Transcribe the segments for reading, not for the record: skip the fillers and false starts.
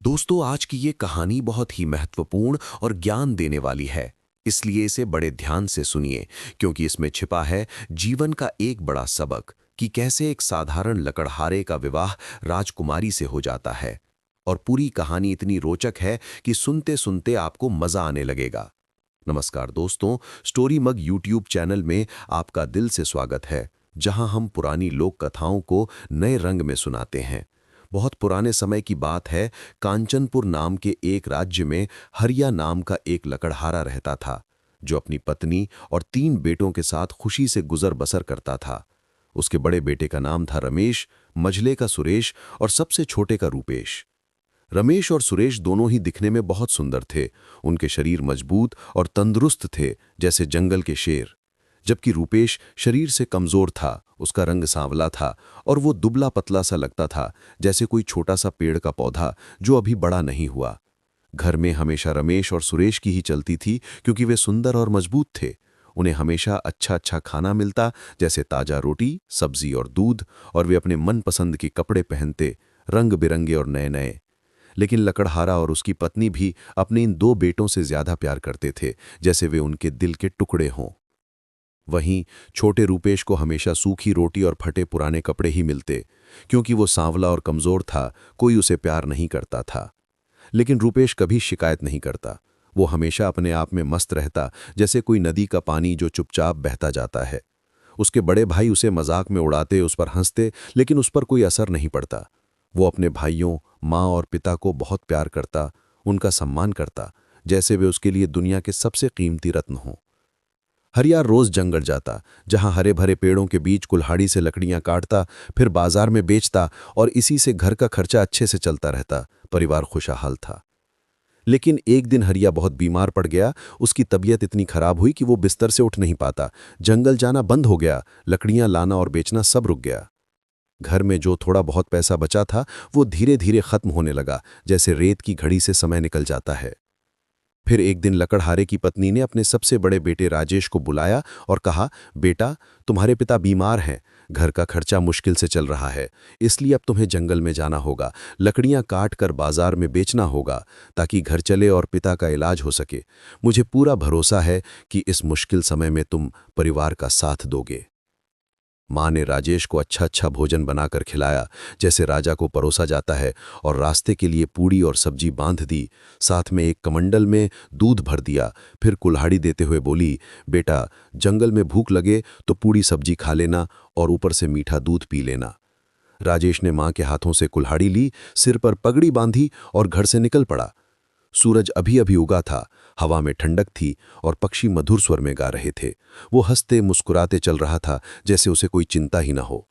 दोस्तों, आज की ये कहानी बहुत ही महत्वपूर्ण और ज्ञान देने वाली है। इसलिए इसे बड़े ध्यान से सुनिए, क्योंकि इसमें छिपा है जीवन का एक बड़ा सबक कि कैसे एक साधारण लकड़हारे का विवाह राजकुमारी से हो जाता है। और पूरी कहानी इतनी रोचक है कि सुनते सुनते आपको मजा आने लगेगा। नमस्कार दोस्तों, स्टोरी मग यूट्यूब चैनल में आपका दिल से स्वागत है, जहां हम पुरानी लोक कथाओं को नए रंग में सुनाते हैं। बहुत पुराने समय की बात है। कांचनपुर नाम के एक राज्य में हरिया नाम का एक लकड़हारा रहता था, जो अपनी पत्नी और 3 बेटों के साथ खुशी से गुजर बसर करता था। उसके बड़े बेटे का नाम था रमेश, मझले का सुरेश और सबसे छोटे का रूपेश। रमेश और सुरेश दोनों ही दिखने में बहुत सुंदर थे। उनके शरीर मजबूत और तंदुरुस्त थे, जैसे जंगल के शेर। जबकि रूपेश शरीर से कमजोर था, उसका रंग सांवला था और वो दुबला पतला सा लगता था, जैसे कोई छोटा सा पेड़ का पौधा जो अभी बड़ा नहीं हुआ। घर में हमेशा रमेश और सुरेश की ही चलती थी, क्योंकि वे सुंदर और मजबूत थे। उन्हें हमेशा अच्छा अच्छा खाना मिलता, जैसे ताजा रोटी, सब्जी और दूध, और वे अपने मनपसंद के कपड़े पहनते, रंग बिरंगे और नए नए। लेकिन लकड़हारा और उसकी पत्नी भी अपने इन 2 बेटों से ज्यादा प्यार करते थे, जैसे वे उनके दिल के टुकड़े हों। वहीं छोटे रूपेश को हमेशा सूखी रोटी और फटे पुराने कपड़े ही मिलते, क्योंकि वो सांवला और कमजोर था। कोई उसे प्यार नहीं करता था। लेकिन रूपेश कभी शिकायत नहीं करता। वो हमेशा अपने आप में मस्त रहता, जैसे कोई नदी का पानी जो चुपचाप बहता जाता है। उसके बड़े भाई उसे मजाक में उड़ाते, उस पर हंसते, लेकिन उस पर कोई असर नहीं पड़ता। वो अपने भाइयों, माँ और पिता को बहुत प्यार करता, उनका सम्मान करता, जैसे वे उसके लिए दुनिया के सबसे कीमती रत्न हों। हरियार रोज जंगल जाता, जहां हरे भरे पेड़ों के बीच कुल्हाड़ी से लकड़ियां काटता, फिर बाजार में बेचता, और इसी से घर का खर्चा अच्छे से चलता रहता। परिवार खुशहाल था। लेकिन एक दिन हरिया बहुत बीमार पड़ गया। उसकी तबीयत इतनी खराब हुई कि वो बिस्तर से उठ नहीं पाता। जंगल जाना बंद हो गया, लकड़ियां लाना और बेचना सब रुक गया। घर में जो थोड़ा बहुत पैसा बचा था, वो धीरे धीरे खत्म होने लगा, जैसे रेत की घड़ी से समय निकल जाता है। फिर एक दिन लकड़हारे की पत्नी ने अपने सबसे बड़े बेटे राजेश को बुलाया और कहा, बेटा, तुम्हारे पिता बीमार हैं, घर का खर्चा मुश्किल से चल रहा है, इसलिए अब तुम्हें जंगल में जाना होगा, लकड़ियां काट कर बाजार में बेचना होगा, ताकि घर चले और पिता का इलाज हो सके। मुझे पूरा भरोसा है कि इस मुश्किल समय में तुम परिवार का साथ दोगे। माँ ने राजेश को अच्छा अच्छा भोजन बनाकर खिलाया, जैसे राजा को परोसा जाता है, और रास्ते के लिए पूड़ी और सब्जी बांध दी। साथ में एक कमंडल में दूध भर दिया। फिर कुल्हाड़ी देते हुए बोली, बेटा, जंगल में भूख लगे तो पूड़ी सब्जी खा लेना और ऊपर से मीठा दूध पी लेना। राजेश ने माँ के हाथों से कुल्हाड़ी ली, सिर पर पगड़ी बांधी और घर से निकल पड़ा। सूरज अभी अभी उगा था, हवा में ठंडक थी और पक्षी मधुर स्वर में गा रहे थे। वो हंसते मुस्कुराते चल रहा था, जैसे उसे कोई चिंता ही ना हो।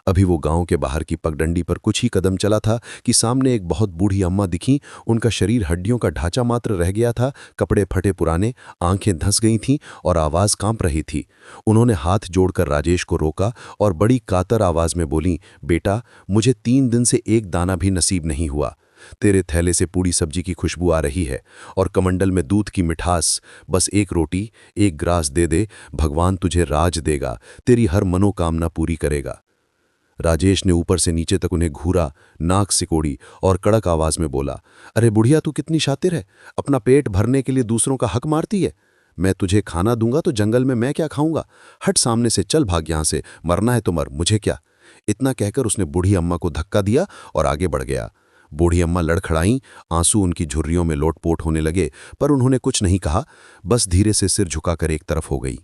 अभी वो गांव के बाहर की पगडंडी पर कुछ ही कदम चला था कि सामने एक बहुत बूढ़ी अम्मा दिखीं। उनका शरीर हड्डियों का ढांचा मात्र रह गया था, कपड़े फटे पुराने, आंखें धंस गई थीं और आवाज कांप रही थी। उन्होंने हाथ जोड़कर राजेश को रोका और बड़ी कातर आवाज में बोली, बेटा, मुझे 3 दिन से एक दाना भी नसीब नहीं हुआ। तेरे थैले से पूड़ी सब्जी की खुशबू आ रही है और कमंडल में दूध की मिठास। बस एक रोटी, एक ग्रास दे दे, भगवान तुझे राज देगा, तेरी हर मनोकामना पूरी करेगा। राजेश ने ऊपर से नीचे तक उन्हें घूरा, नाक सिकोड़ी और कड़क आवाज में बोला, अरे बुढ़िया, तू कितनी शातिर है, अपना पेट भरने के लिए दूसरों का हक मारती है। मैं तुझे खाना दूंगा तो जंगल में मैं क्या खाऊंगा? हट सामने से, चल भाग यहां से, मरना है तो मर, मुझे क्या। इतना कहकर उसने बूढ़ी अम्मा को धक्का दिया और आगे बढ़ गया। बूढ़ी अम्मा लड़खड़ाईं, आंसू उनकी झुर्रियों में लोटपोट होने लगे, पर उन्होंने कुछ नहीं कहा, बस धीरे से सिर झुकाकर एक तरफ हो गई।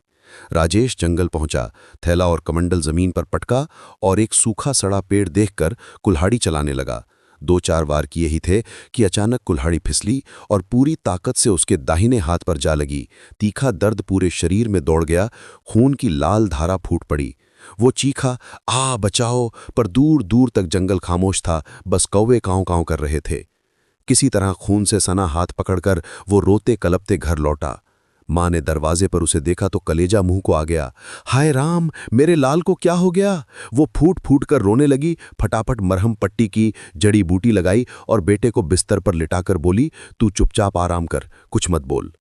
राजेश जंगल पहुंचा, थैला और कमंडल जमीन पर पटका और एक सूखा सड़ा पेड़ देखकर कुल्हाड़ी चलाने लगा। 2-4 वार किए ही थे कि अचानक कुल्हाड़ी फिसली और पूरी ताकत से उसके दाहिने हाथ पर जा लगी। तीखा दर्द पूरे शरीर में दौड़ गया, खून की लाल धारा फूट पड़ी। वो चीखा, आ बचाओ, पर दूर दूर तक जंगल खामोश था, बस कौवे काँव काँव कर रहे थे। किसी तरह खून से सना हाथ पकड़कर वो रोते कलपते घर लौटा। माँ ने दरवाजे पर उसे देखा तो कलेजा मुंह को आ गया। हाय राम, मेरे लाल को क्या हो गया? वो फूट फूट कर रोने लगी, फटाफट मरहम पट्टी की, जड़ी बूटी लगाई और बेटे को बिस्तर पर लिटाकर बोली, तू चुपचाप आराम कर, कुछ मत बोल।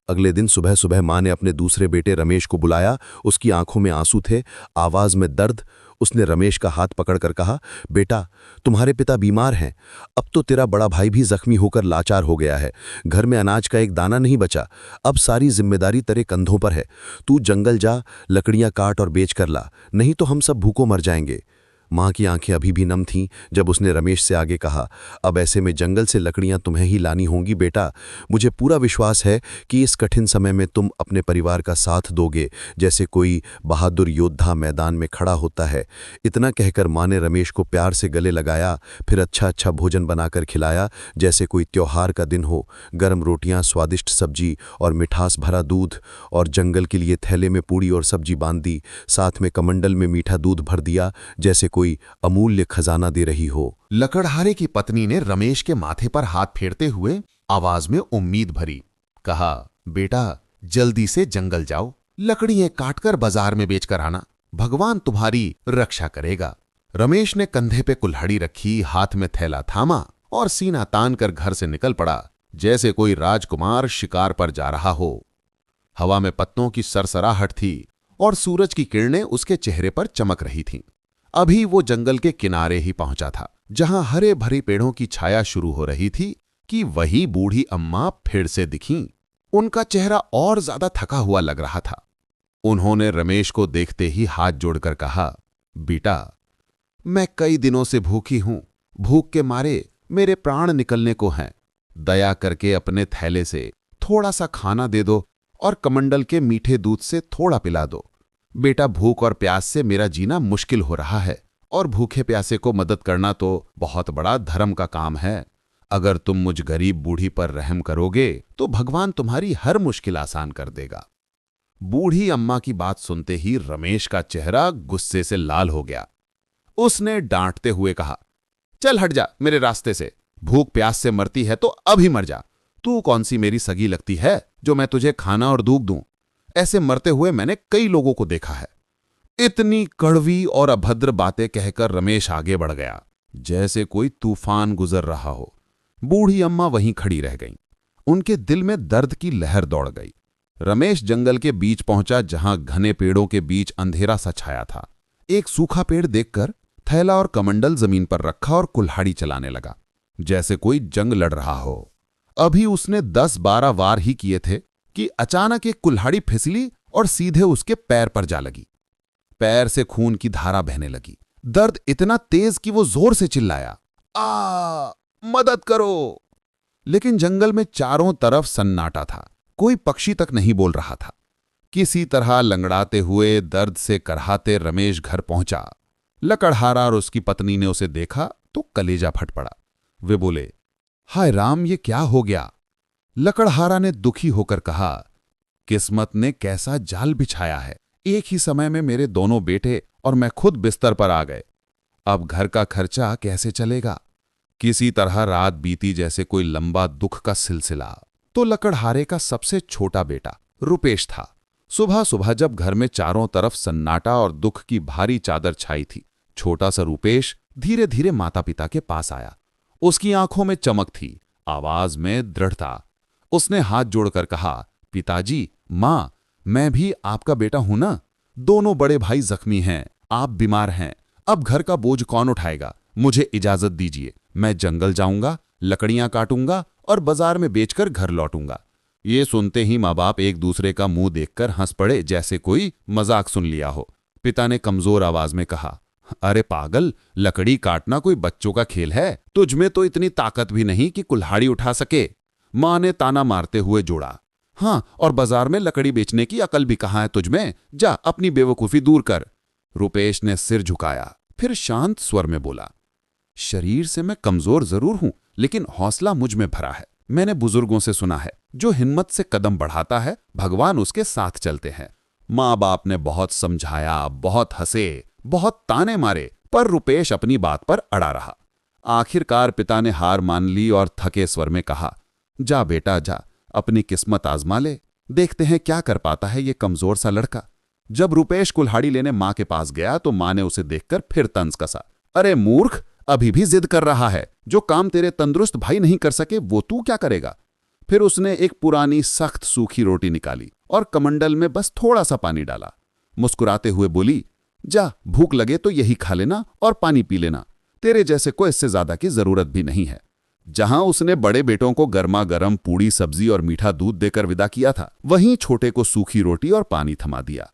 अगले दिन सुबह सुबह माँ ने अपने दूसरे बेटे रमेश को बुलाया। उसकी आंखों में आंसू थे, आवाज में दर्द। उसने रमेश का हाथ पकड़कर कहा, बेटा, तुम्हारे पिता बीमार हैं। अब तो तेरा बड़ा भाई भी जख्मी होकर लाचार हो गया है। घर में अनाज का एक दाना नहीं बचा। अब सारी जिम्मेदारी तेरे कंधों पर है। तू जंगल जा, लकड़ियां काट और बेच कर ला, नहीं तो हम सब भूखों मर जाएंगे। माँ की आंखें अभी भी नम थीं जब उसने रमेश से आगे कहा, अब ऐसे में जंगल से लकड़ियां तुम्हें ही लानी होंगी बेटा। मुझे पूरा विश्वास है कि इस कठिन समय में तुम अपने परिवार का साथ दोगे, जैसे कोई बहादुर योद्धा मैदान में खड़ा होता है। इतना कहकर माँ ने रमेश को प्यार से गले लगाया, फिर अच्छा अच्छा भोजन बनाकर खिलाया, जैसे कोई त्योहार का दिन हो। गर्म रोटियां, स्वादिष्ट सब्जी और मिठास भरा दूध, और जंगल के लिए थैले में पूड़ी और सब्जी बांध दी। साथ में कमंडल में मीठा दूध भर दिया, जैसे कोई अमूल्य खजाना दे रही हो। लकड़हारे की पत्नी ने रमेश के माथे पर हाथ फेरते हुए आवाज में उम्मीद भरी कहा, बेटा, जल्दी से जंगल जाओ, लकड़ियां काटकर बाजार में बेचकर आना। भगवान तुम्हारी रक्षा करेगा। रमेश ने कंधे पे कुल्हाड़ी रखी, हाथ में थैला थामा और सीना तान कर घर से निकल पड़ा, जैसे कोई राजकुमार शिकार पर जा रहा हो। हवा में पत्तों की सरसराहट थी और सूरज की किरणें उसके चेहरे पर चमक रही थीं। अभी वो जंगल के किनारे ही पहुंचा था, जहां हरे भरे पेड़ों की छाया शुरू हो रही थी कि वही बूढ़ी अम्मा फिर से दिखीं। उनका चेहरा और ज्यादा थका हुआ लग रहा था। उन्होंने रमेश को देखते ही हाथ जोड़कर कहा, बेटा, मैं कई दिनों से भूखी हूं। भूख के मारे मेरे प्राण निकलने को हैं। दया करके अपने थैले से थोड़ा सा खाना दे दो और कमंडल के मीठे दूध से थोड़ा पिला दो। बेटा, भूख और प्यास से मेरा जीना मुश्किल हो रहा है और भूखे प्यासे को मदद करना तो बहुत बड़ा धर्म का काम है। अगर तुम मुझ गरीब बूढ़ी पर रहम करोगे तो भगवान तुम्हारी हर मुश्किल आसान कर देगा। बूढ़ी अम्मा की बात सुनते ही रमेश का चेहरा गुस्से से लाल हो गया। उसने डांटते हुए कहा, चल हट जा मेरे रास्ते से। भूख प्यास से मरती है तो अब ही मर जा। तू कौन सी मेरी सगी लगती है जो मैं तुझे खाना और दूध दूं? ऐसे मरते हुए मैंने कई लोगों को देखा है। इतनी कड़वी और अभद्र बातें कहकर रमेश आगे बढ़ गया, जैसे कोई तूफान गुजर रहा हो। बूढ़ी अम्मा वहीं खड़ी रह गईं। उनके दिल में दर्द की लहर दौड़ गई। रमेश जंगल के बीच पहुंचा, जहां घने पेड़ों के बीच अंधेरा सा छाया था। एक सूखा पेड़ देखकर थैला और कमंडल जमीन पर रखा और कुल्हाड़ी चलाने लगा, जैसे कोई जंग लड़ रहा हो। अभी उसने 10-12 वार ही किए थे कि अचानक एक कुल्हाड़ी फिसली और सीधे उसके पैर पर जा लगी। पैर से खून की धारा बहने लगी। दर्द इतना तेज कि वो जोर से चिल्लाया, आ, मदद करो। लेकिन जंगल में चारों तरफ सन्नाटा था। कोई पक्षी तक नहीं बोल रहा था। किसी तरह लंगड़ाते हुए, दर्द से करहाते रमेश घर पहुंचा। लकड़हारा और उसकी पत्नी ने उसे देखा तो कलेजा फट पड़ा। वे बोले, हाय राम, ये क्या हो गया? लकड़हारा ने दुखी होकर कहा, किस्मत ने कैसा जाल बिछाया है। एक ही समय में मेरे दोनों बेटे और मैं खुद बिस्तर पर आ गए। अब घर का खर्चा कैसे चलेगा? किसी तरह रात बीती जैसे कोई लंबा दुख का सिलसिला। तो लकड़हारे का सबसे छोटा बेटा रुपेश था। सुबह सुबह जब घर में चारों तरफ सन्नाटा और दुख की भारी चादर छाई थी, छोटा सा रुपेश धीरे धीरे माता पिता के पास आया। उसकी आंखों में चमक थी, आवाज में दृढ़ता। उसने हाथ जोड़कर कहा, पिताजी, मां, मैं भी आपका बेटा हूं ना। दोनों बड़े भाई जख्मी हैं, आप बीमार हैं। अब घर का बोझ कौन उठाएगा? मुझे इजाजत दीजिए, मैं जंगल जाऊंगा, लकड़ियां काटूंगा और बाजार में बेचकर घर लौटूंगा। ये सुनते ही माँ बाप एक दूसरे का मुंह देखकर हंस पड़े, जैसे कोई मजाक सुन लिया हो। पिता ने कमजोर आवाज में कहा, अरे पागल, लकड़ी काटना कोई बच्चों का खेल है? तुझमें तो इतनी ताकत भी नहीं कि कुल्हाड़ी उठा सके। मां ने ताना मारते हुए जोड़ा, हाँ, और बाजार में लकड़ी बेचने की अकल भी कहाँ है तुझमें? जा अपनी बेवकूफी दूर कर। रुपेश ने सिर झुकाया, फिर शांत स्वर में बोला, शरीर से मैं कमजोर जरूर हूं, लेकिन हौसला मुझ में भरा है। मैंने बुजुर्गों से सुना है, जो हिम्मत से कदम बढ़ाता है, भगवान उसके साथ चलते हैं। माँ बाप ने बहुत समझाया, बहुत हंसे, बहुत ताने मारे, पर रुपेश अपनी बात पर अड़ा रहा। आखिरकार पिता ने हार मान ली और थके स्वर में कहा, जा बेटा जा, अपनी किस्मत आजमा ले, देखते हैं क्या कर पाता है ये कमजोर सा लड़का। जब रुपेश कुल्हाड़ी लेने मां के पास गया तो मां ने उसे देखकर फिर तंज कसा, अरे मूर्ख, अभी भी जिद कर रहा है। जो काम तेरे तंदुरुस्त भाई नहीं कर सके वो तू क्या करेगा? फिर उसने एक पुरानी सख्त सूखी रोटी निकाली और कमंडल में बस थोड़ा सा पानी डाला। मुस्कुराते हुए बोली, जा, भूख लगे तो यही खा लेना और पानी पी लेना, तेरे जैसे को इससे ज्यादा की जरूरत भी नहीं है। जहां उसने बड़े बेटों को गर्मा गर्म पूड़ी सब्जी और मीठा दूध देकर विदा किया था, वहीं छोटे को सूखी रोटी और पानी थमा दिया।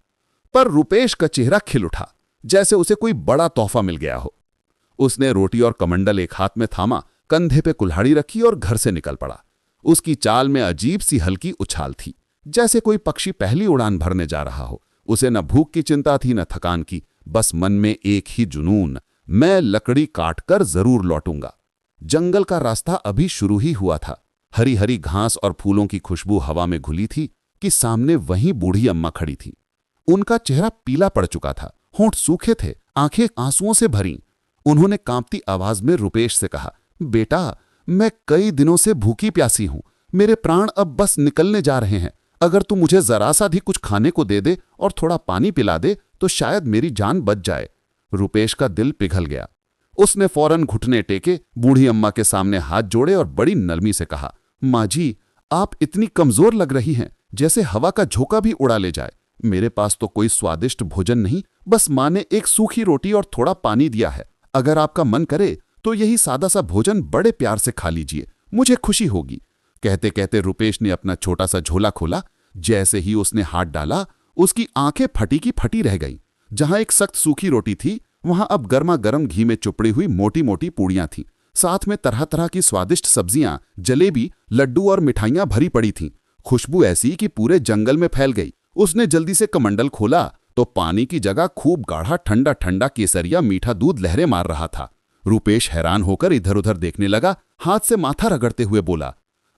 पर रुपेश का चेहरा खिल उठा, जैसे उसे कोई बड़ा तोहफा मिल गया हो। उसने रोटी और कमंडल एक हाथ में थामा, कंधे पे कुल्हाड़ी रखी और घर से निकल पड़ा। उसकी चाल में अजीब सी हल्की उछाल थी, जैसे कोई पक्षी पहली उड़ान भरने जा रहा हो। उसे न भूख की चिंता थी न थकान की, बस मन में एक ही जुनून, मैं लकड़ी काटकर जरूर लौटूंगा। जंगल का रास्ता अभी शुरू ही हुआ था। हरी हरी घास और फूलों की खुशबू हवा में घुली थी कि सामने वहीं बूढ़ी अम्मा खड़ी थी। उनका चेहरा पीला पड़ चुका था, होंठ सूखे थे, आंखें आंसुओं से भरीं। उन्होंने कांपती आवाज में रुपेश से कहा, बेटा, मैं कई दिनों से भूखी प्यासी हूं, मेरे प्राण अब बस निकलने जा रहे हैं। अगर तू मुझे जरा सा भी कुछ खाने को दे दे और थोड़ा पानी पिला दे तो शायद मेरी जान बच जाए। रुपेश का दिल पिघल गया। उसने फौरन घुटने टेके, बूढ़ी अम्मा के सामने हाथ जोड़े और बड़ी नरमी से कहा, माँ जी, आप इतनी कमजोर लग रही हैं, जैसे हवा का झोंका भी उड़ा ले जाए। मेरे पास तो कोई स्वादिष्ट भोजन नहीं, बस माँ ने एक सूखी रोटी और थोड़ा पानी दिया है। अगर आपका मन करे तो यही सादा सा भोजन बड़े प्यार से खा लीजिए, मुझे खुशी होगी। कहते कहते रुपेश ने अपना छोटा सा झोला खोला। जैसे ही उसने हाथ डाला, उसकी आंखें फटी की फटी रह गईं। जहां एक सख्त सूखी रोटी थी, वहां अब गर्मा गर्म घी में चुपड़ी हुई मोटी मोटी पूड़ियां थीं। साथ में तरह तरह की स्वादिष्ट सब्जियां, जलेबी, लड्डू और मिठाइयां भरी पड़ी थीं। खुशबू ऐसी कि पूरे जंगल में फैल गई। उसने जल्दी से कमंडल खोला तो पानी की जगह खूब गाढ़ा ठंडा ठंडा केसरिया मीठा दूध लहरें मार रहा था। रुपेश हैरान होकर इधर उधर देखने लगा, हाथ से माथा रगड़ते हुए बोला,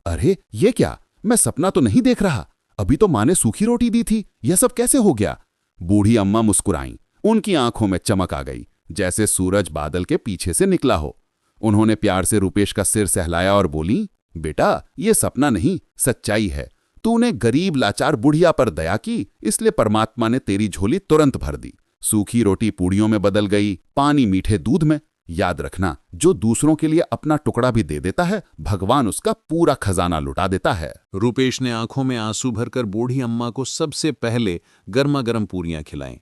अरे ये क्या, मैं सपना तो नहीं देख रहा। अभी तो माँ ने सूखी रोटी दी थी, यह सब कैसे हो गया? बूढ़ी अम्मा मुस्कुराईं। उनकी आंखों में चमक आ गई, जैसे सूरज बादल के पीछे से निकला हो। उन्होंने प्यार से रुपेश का सिर सहलाया और बोली, बेटा, ये सपना नहीं, सच्चाई है। तूने गरीब लाचार बुढ़िया पर दया की, इसलिए परमात्मा ने तेरी झोली तुरंत भर दी। सूखी रोटी पूड़ियों में बदल गई, पानी मीठे दूध में। याद रखना, जो दूसरों के लिए अपना टुकड़ा भी दे देता है, भगवान उसका पूरा खजाना लुटा देता है। रुपेश ने आंखों में आंसू भरकर बूढ़ी अम्मा को सबसे पहले गर्मा गर्म पूरियां खिलाईं,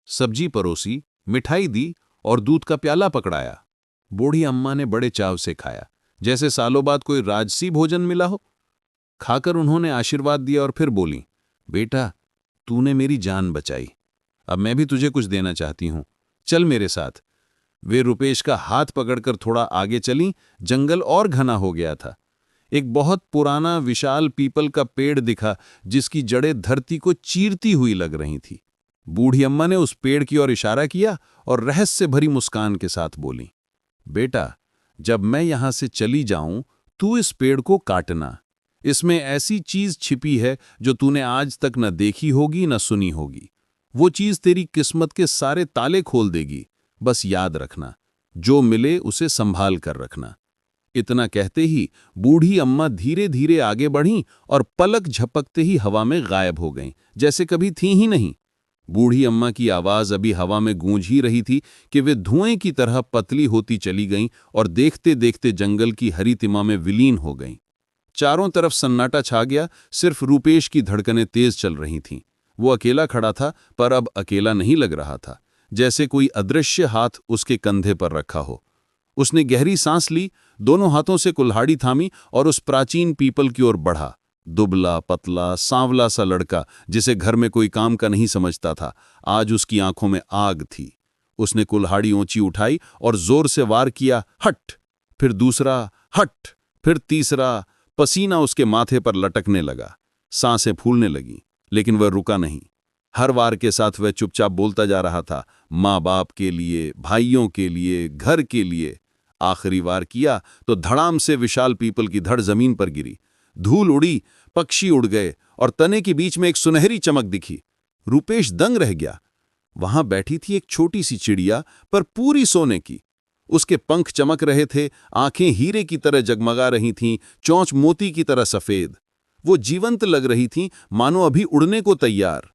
सब्जी परोसी, मिठाई दी और दूध का प्याला पकड़ाया। बूढ़ी अम्मा ने बड़े चाव से खाया, जैसे सालों बाद कोई राजसी भोजन मिला हो। खाकर उन्होंने आशीर्वाद दिया और फिर बोली, बेटा, तूने मेरी जान बचाई। अब मैं भी तुझे कुछ देना चाहती हूं, चल मेरे साथ। वे रुपेश का हाथ पकड़कर थोड़ा आगे चलीं। जंगल और घना हो गया था। एक बहुत पुराना विशाल पीपल का पेड़ दिखा, जिसकी जड़ें धरती को चीरती हुई लग रही थी। बूढ़ी अम्मा ने उस पेड़ की ओर इशारा किया और रहस्य भरी मुस्कान के साथ बोली, बेटा, जब मैं यहां से चली जाऊं, तू इस पेड़ को काटना। इसमें ऐसी चीज छिपी है जो तूने आज तक न देखी होगी न सुनी होगी। वो चीज तेरी किस्मत के सारे ताले खोल देगी। बस याद रखना, जो मिले उसे संभाल कर रखना। इतना कहते ही बूढ़ी अम्मा धीरे धीरे आगे बढ़ीं और पलक झपकते ही हवा में गायब हो गईं, जैसे कभी थीं ही नहीं। बूढ़ी अम्मा की आवाज अभी हवा में गूंज ही रही थी कि वे धुएं की तरह पतली होती चली गईं और देखते देखते जंगल की हरी तिमा में विलीन हो गईं। चारों तरफ सन्नाटा छा गया, सिर्फ रुपेश की धड़कनें तेज चल रही थीं। वो अकेला खड़ा था, पर अब अकेला नहीं लग रहा था, जैसे कोई अदृश्य हाथ उसके कंधे पर रखा हो। उसने गहरी सांस ली, दोनों हाथों से कुल्हाड़ी थामी और उस प्राचीन पीपल की ओर बढ़ा। दुबला पतला सांवला सा लड़का, जिसे घर में कोई काम का नहीं समझता था, आज उसकी आंखों में आग थी। उसने कुल्हाड़ी ऊंची उठाई और जोर से वार किया। हट, फिर दूसरा हट, फिर तीसरा। पसीना उसके माथे पर लटकने लगा, सांसें फूलने लगीं, लेकिन वह रुका नहीं। हर वार के साथ वह चुपचाप बोलता जा रहा था, माँ बाप के लिए, भाइयों के लिए, घर के लिए। आखिरी वार किया तो धड़ाम से विशाल पीपल की धड़ जमीन पर गिरी। धूल उड़ी, पक्षी उड़ गए और तने के बीच में एक सुनहरी चमक दिखी। रुपेश दंग रह गया। वहां बैठी थी एक छोटी सी चिड़िया, पर पूरी सोने की। उसके पंख चमक रहे थे, आंखें हीरे की तरह जगमगा रही थीं, चोंच मोती की तरह सफेद। वो जीवंत लग रही थीं, मानो अभी उड़ने को तैयार।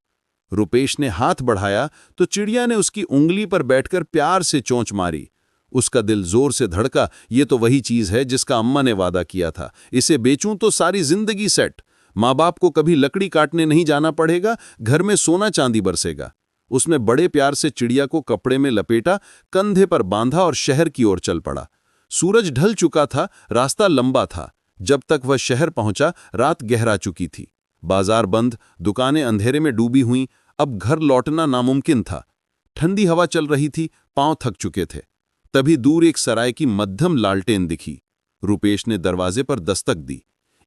रुपेश ने हाथ बढ़ाया तो चिड़िया ने उसकी उंगली पर बैठकर प्यार से चोंच मारी। उसका दिल जोर से धड़का। ये तो वही चीज है जिसका अम्मा ने वादा किया था। इसे बेचूं तो सारी जिंदगी सेट। माँ बाप को कभी लकड़ी काटने नहीं जाना पड़ेगा, घर में सोना चांदी बरसेगा। उसने बड़े प्यार से चिड़िया को कपड़े में लपेटा, कंधे पर बांधा और शहर की ओर चल पड़ा। सूरज ढल चुका था, रास्ता लंबा था। जब तक वह शहर पहुंचा, रात गहरा चुकी थी। बाजार बंद, दुकानें अंधेरे में डूबी हुईं। अब घर लौटना नामुमकिन था। ठंडी हवा चल रही थी, पांव थक चुके थे। तभी दूर एक सराय की मध्यम लालटेन दिखी। रुपेश ने दरवाजे पर दस्तक दी।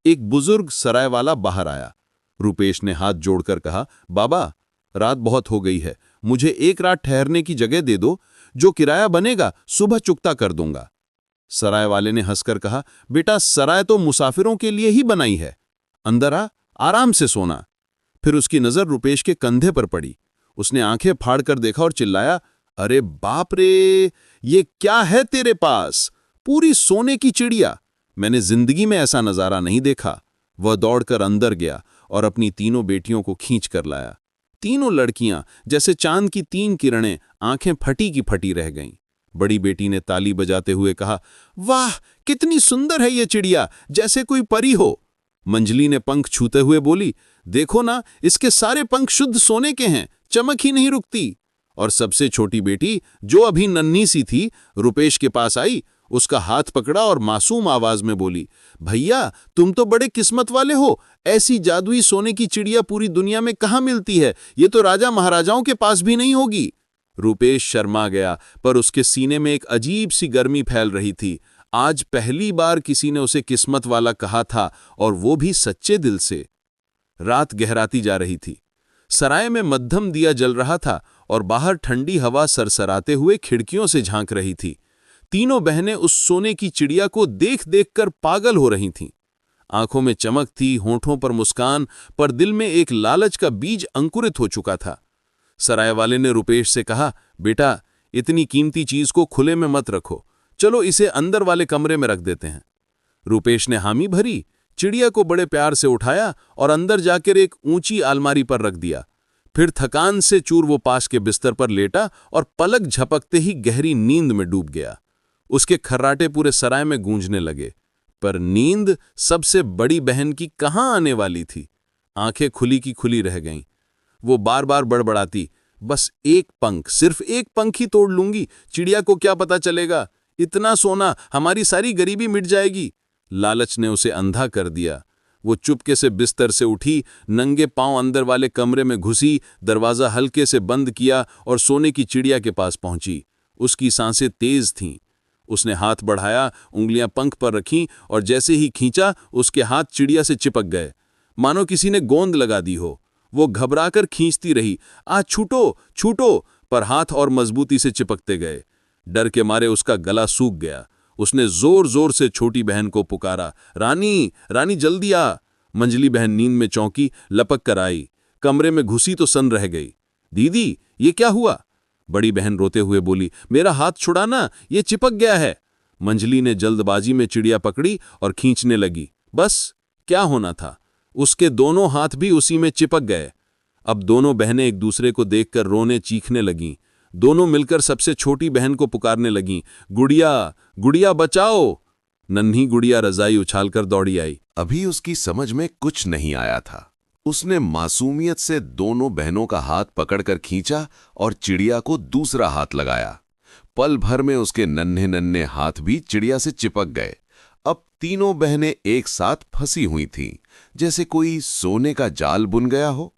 एक बुजुर्ग सराय वाला बाहर आया। रुपेश ने हाथ जोड़कर कहा, बाबा, रात बहुत हो गई है, मुझे एक रात ठहरने की जगह दे दो। जो किराया बनेगा सुबह चुकता कर दूंगा। सराय वाले ने हंसकर कहा, बेटा, सराय तो मुसाफिरों के लिए ही बनाई है। अंदर आ, आराम से सोना। फिर उसकी नजर रुपेश के कंधे पर पड़ी। उसने आंखें फाड़कर देखा और चिल्लाया, अरे बाप रे, ये क्या है तेरे पास? पूरी सोने की चिड़िया। मैंने जिंदगी में ऐसा नजारा नहीं देखा। वह दौड़कर अंदर गया और अपनी तीनों बेटियों को खींच कर लाया। तीनों लड़कियां जैसे चांद की 3 किरणें, आंखें फटी की फटी रह गईं। बड़ी बेटी ने ताली बजाते हुए कहा, वाह, कितनी सुंदर है ये चिड़िया, जैसे कोई परी हो। मंजली ने पंख छूते हुए बोली, देखो ना, इसके सारे पंख शुद्ध सोने के हैं, चमक ही नहीं रुकती। और सबसे छोटी बेटी, जो अभी नन्ही सी थी, रुपेश के पास आई, उसका हाथ पकड़ा और मासूम आवाज में बोली, भैया, तुम तो बड़े किस्मत वाले हो। ऐसी जादुई सोने की चिड़िया पूरी दुनिया में कहाँ मिलती है? ये तो राजा महाराजाओं के पास भी नहीं होगी। रुपेश शर्मा गया, पर उसके सीने में एक अजीब सी गर्मी फैल रही थी। आज पहली बार किसी ने उसे किस्मत वाला कहा था, और वो भी सच्चे दिल से। रात गहराती जा रही थी। सराय में मध्यम दिया जल रहा था और बाहर ठंडी हवा सरसराते हुए खिड़कियों से झांक रही थी। तीनों बहनें उस सोने की चिड़िया को देख देख कर पागल हो रही थीं। आंखों में चमक थी, होठों पर मुस्कान, पर दिल में एक लालच का बीज अंकुरित हो चुका था। सराय वाले ने रुपेश से कहा, बेटा, इतनी कीमती चीज को खुले में मत रखो, चलो इसे अंदर वाले कमरे में रख देते हैं। रुपेश ने हामी भरी, चिड़िया को बड़े प्यार से उठाया और अंदर जाकर एक ऊंची अलमारी पर रख दिया। फिर थकान से चूर वो पास के बिस्तर पर लेटा और पलक झपकते ही गहरी नींद में डूब गया। उसके खर्राटे पूरे सराय में गूंजने लगे, पर नींद सबसे बड़ी बहन की कहाँ आने वाली थी। आंखें खुली की खुली रह गईं। वो बार बार बड़बड़ाती, बस एक पंख, सिर्फ एक पंख ही तोड़ लूंगी, चिड़िया को क्या पता चलेगा? इतना सोना, हमारी सारी गरीबी मिट जाएगी। लालच ने उसे अंधा कर दिया। वो चुपके से बिस्तर से उठी, नंगे पांव अंदर वाले कमरे में घुसी, दरवाजा हल्के से बंद किया और सोने की चिड़िया के पास पहुंची। उसकी सांसें तेज थीं। उसने हाथ बढ़ाया, उंगलियां पंख पर रखीं और जैसे ही खींचा, उसके हाथ चिड़िया से चिपक गए, मानो किसी ने गोंद लगा दी हो। वो घबराकर खींचती रही, आ छूटो छूटो, पर हाथ और मजबूती से चिपकते गए। डर के मारे उसका गला सूख गया। उसने जोर जोर से छोटी बहन को पुकारा, रानी, रानी, जल्दी आ। मंजली बहन नींद में चौंकी, लपक कर आई। कमरे में घुसी तो सन रह गई। दीदी, ये क्या हुआ? बड़ी बहन रोते हुए बोली, मेरा हाथ छुड़ाना, ये चिपक गया है। मंजली ने जल्दबाजी में चिड़िया पकड़ी और खींचने लगी। बस, क्या होना था, उसके दोनों हाथ भी उसी में चिपक गए। अब दोनों बहनें एक दूसरे को देखकर रोने चीखने लगीं। दोनों मिलकर सबसे छोटी बहन को पुकारने लगीं, गुड़िया, गुड़िया बचाओ। नन्ही गुड़िया रजाई उछालकर दौड़ी आई। अभी उसकी समझ में कुछ नहीं आया था। उसने मासूमियत से दोनों बहनों का हाथ पकड़कर खींचा और चिड़िया को दूसरा हाथ लगाया। पल भर में उसके नन्हे नन्हे हाथ भी चिड़िया से चिपक गए। अब तीनों बहनें एक साथ फंसी हुई थीं, जैसे कोई सोने का जाल बुन गया हो।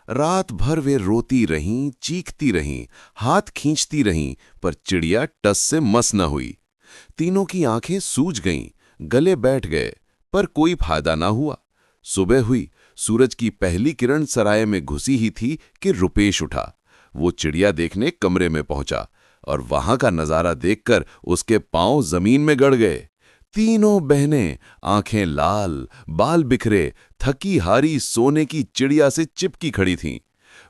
रात भर वे रोती रहीं, चीखती रहीं, हाथ खींचती रहीं, पर चिड़िया टस से मस न हुई। तीनों की आंखें सूज गईं, गले बैठ गए, पर कोई फायदा ना हुआ। सुबह हुई, सूरज की पहली किरण सराय में घुसी ही थी कि रुपेश उठा। वो चिड़िया देखने कमरे में पहुंचा और वहां का नजारा देखकर उसके पांव जमीन में गड़ गए। तीनों बहनें आंखें लाल, बाल बिखरे, थकी हारी सोने की चिड़िया से चिपकी खड़ी थीं।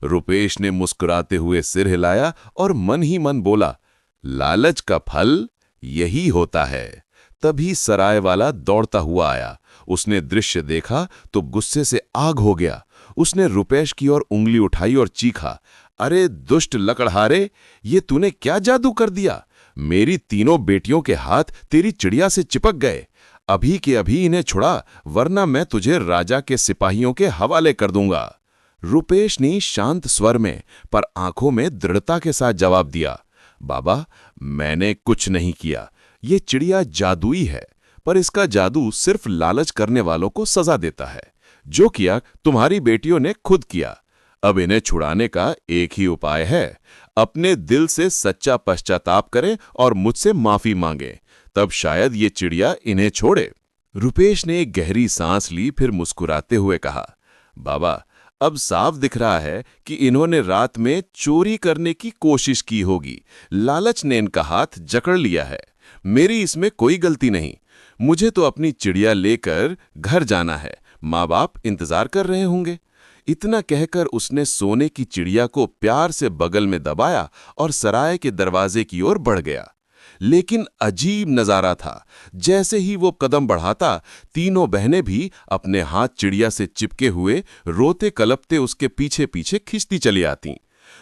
रुपेश ने मुस्कुराते हुए सिर हिलाया और मन ही मन बोला, लालच का फल यही होता है। तभी सराय वाला दौड़ता हुआ आया। उसने दृश्य देखा तो गुस्से से आग हो गया। उसने रुपेश की ओर उंगली उठाई और चीखा, अरे दुष्ट लकड़हारे, ये तूने क्या जादू कर दिया? मेरी तीनों बेटियों के हाथ तेरी चिड़िया से चिपक गए। अभी के अभी इन्हें छुड़ा, वरना मैं तुझे राजा के सिपाहियों के हवाले कर दूंगा। रुपेश ने शांत स्वर में पर आंखों में दृढ़ता के साथ जवाब दिया, बाबा, मैंने कुछ नहीं किया। ये चिड़िया जादुई है, पर इसका जादू सिर्फ लालच करने वालों को सजा देता है। जो किया तुम्हारी बेटियों ने खुद किया। अब इन्हें छुड़ाने का एक ही उपाय है, अपने दिल से सच्चा पश्चाताप करें और मुझसे माफी मांगे, तब शायद ये चिड़िया इन्हें छोड़े। रुपेश ने एक गहरी सांस ली, फिर मुस्कुराते हुए कहा, बाबा, अब साफ दिख रहा है कि इन्होंने रात में चोरी करने की कोशिश की होगी। लालच ने इनका हाथ जकड़ लिया है। मेरी इसमें कोई गलती नहीं। मुझे तो अपनी चिड़िया लेकर घर जाना है, माँ बाप इंतजार कर रहे होंगे। इतना कहकर उसने सोने की चिड़िया को प्यार से बगल में दबाया और सराय के दरवाजे की ओर बढ़ गया। लेकिन अजीब नजारा था। जैसे ही वो कदम बढ़ाता, तीनों बहनें भी अपने हाथ चिड़िया से चिपके हुए रोते कलपते उसके पीछे पीछे खींचती चली आती।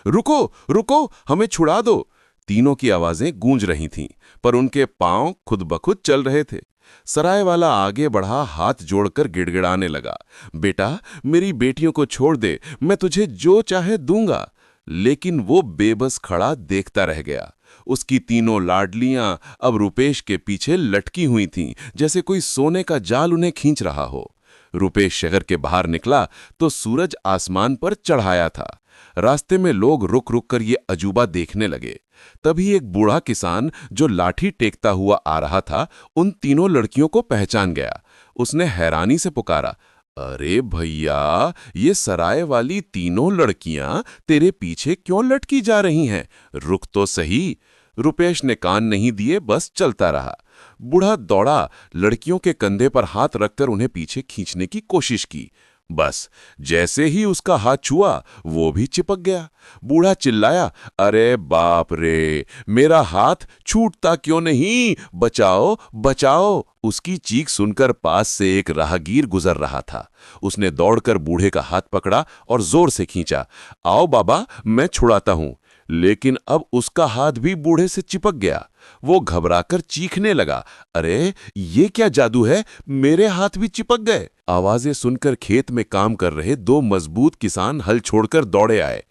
रुको, रुको, हमें छुड़ा दो। तीनों की आवाजें गूंज रही थीं, पर उनके पांव खुद ब खुद चल रहे थे। सराय वाला आगे बढ़ा, हाथ जोड़कर गिड़गिड़ाने लगा, बेटा, मेरी बेटियों को छोड़ दे, मैं तुझे जो चाहे दूंगा। लेकिन वो बेबस खड़ा देखता रह गया। उसकी तीनों लाडलियां अब रुपेश के पीछे लटकी हुई थीं, जैसे कोई सोने का जाल उन्हें खींच रहा हो। रुपेश शहर के बाहर निकला तो सूरज आसमान पर चढ़ाया था। रास्ते में लोग रुक रुक कर ये अजूबा देखने लगे। तभी एक बूढ़ा किसान जो लाठी टेकता हुआ आ रहा था, उन तीनों लड़कियों को पहचान गया। उसने हैरानी से पुकारा, अरे भैया, ये सराय वाली तीनों लड़कियां तेरे पीछे क्यों लटकी जा रही हैं? रुक तो सही। रुपेश ने कान नहीं दिए, बस चलता रहा। बूढ़ा दौड़ा, लड़कियों के कंधे पर हाथ रखकर उन्हें पीछे खींचने की कोशिश की। बस जैसे ही उसका हाथ छुआ, वो भी चिपक गया। बूढ़ा चिल्लाया, अरे बाप रे, मेरा हाथ छूटता क्यों नहीं? बचाओ, बचाओ। उसकी चीख सुनकर पास से एक राहगीर गुजर रहा था। उसने दौड़कर बूढ़े का हाथ पकड़ा और जोर से खींचा, आओ बाबा, मैं छुड़ाता हूं। लेकिन अब उसका हाथ भी बूढ़े से चिपक गया। वो घबराकर चीखने लगा, अरे ये क्या जादू है? मेरे हाथ भी चिपक गए। आवाजें सुनकर खेत में काम कर रहे दो मजबूत किसान हल छोड़कर दौड़े आए।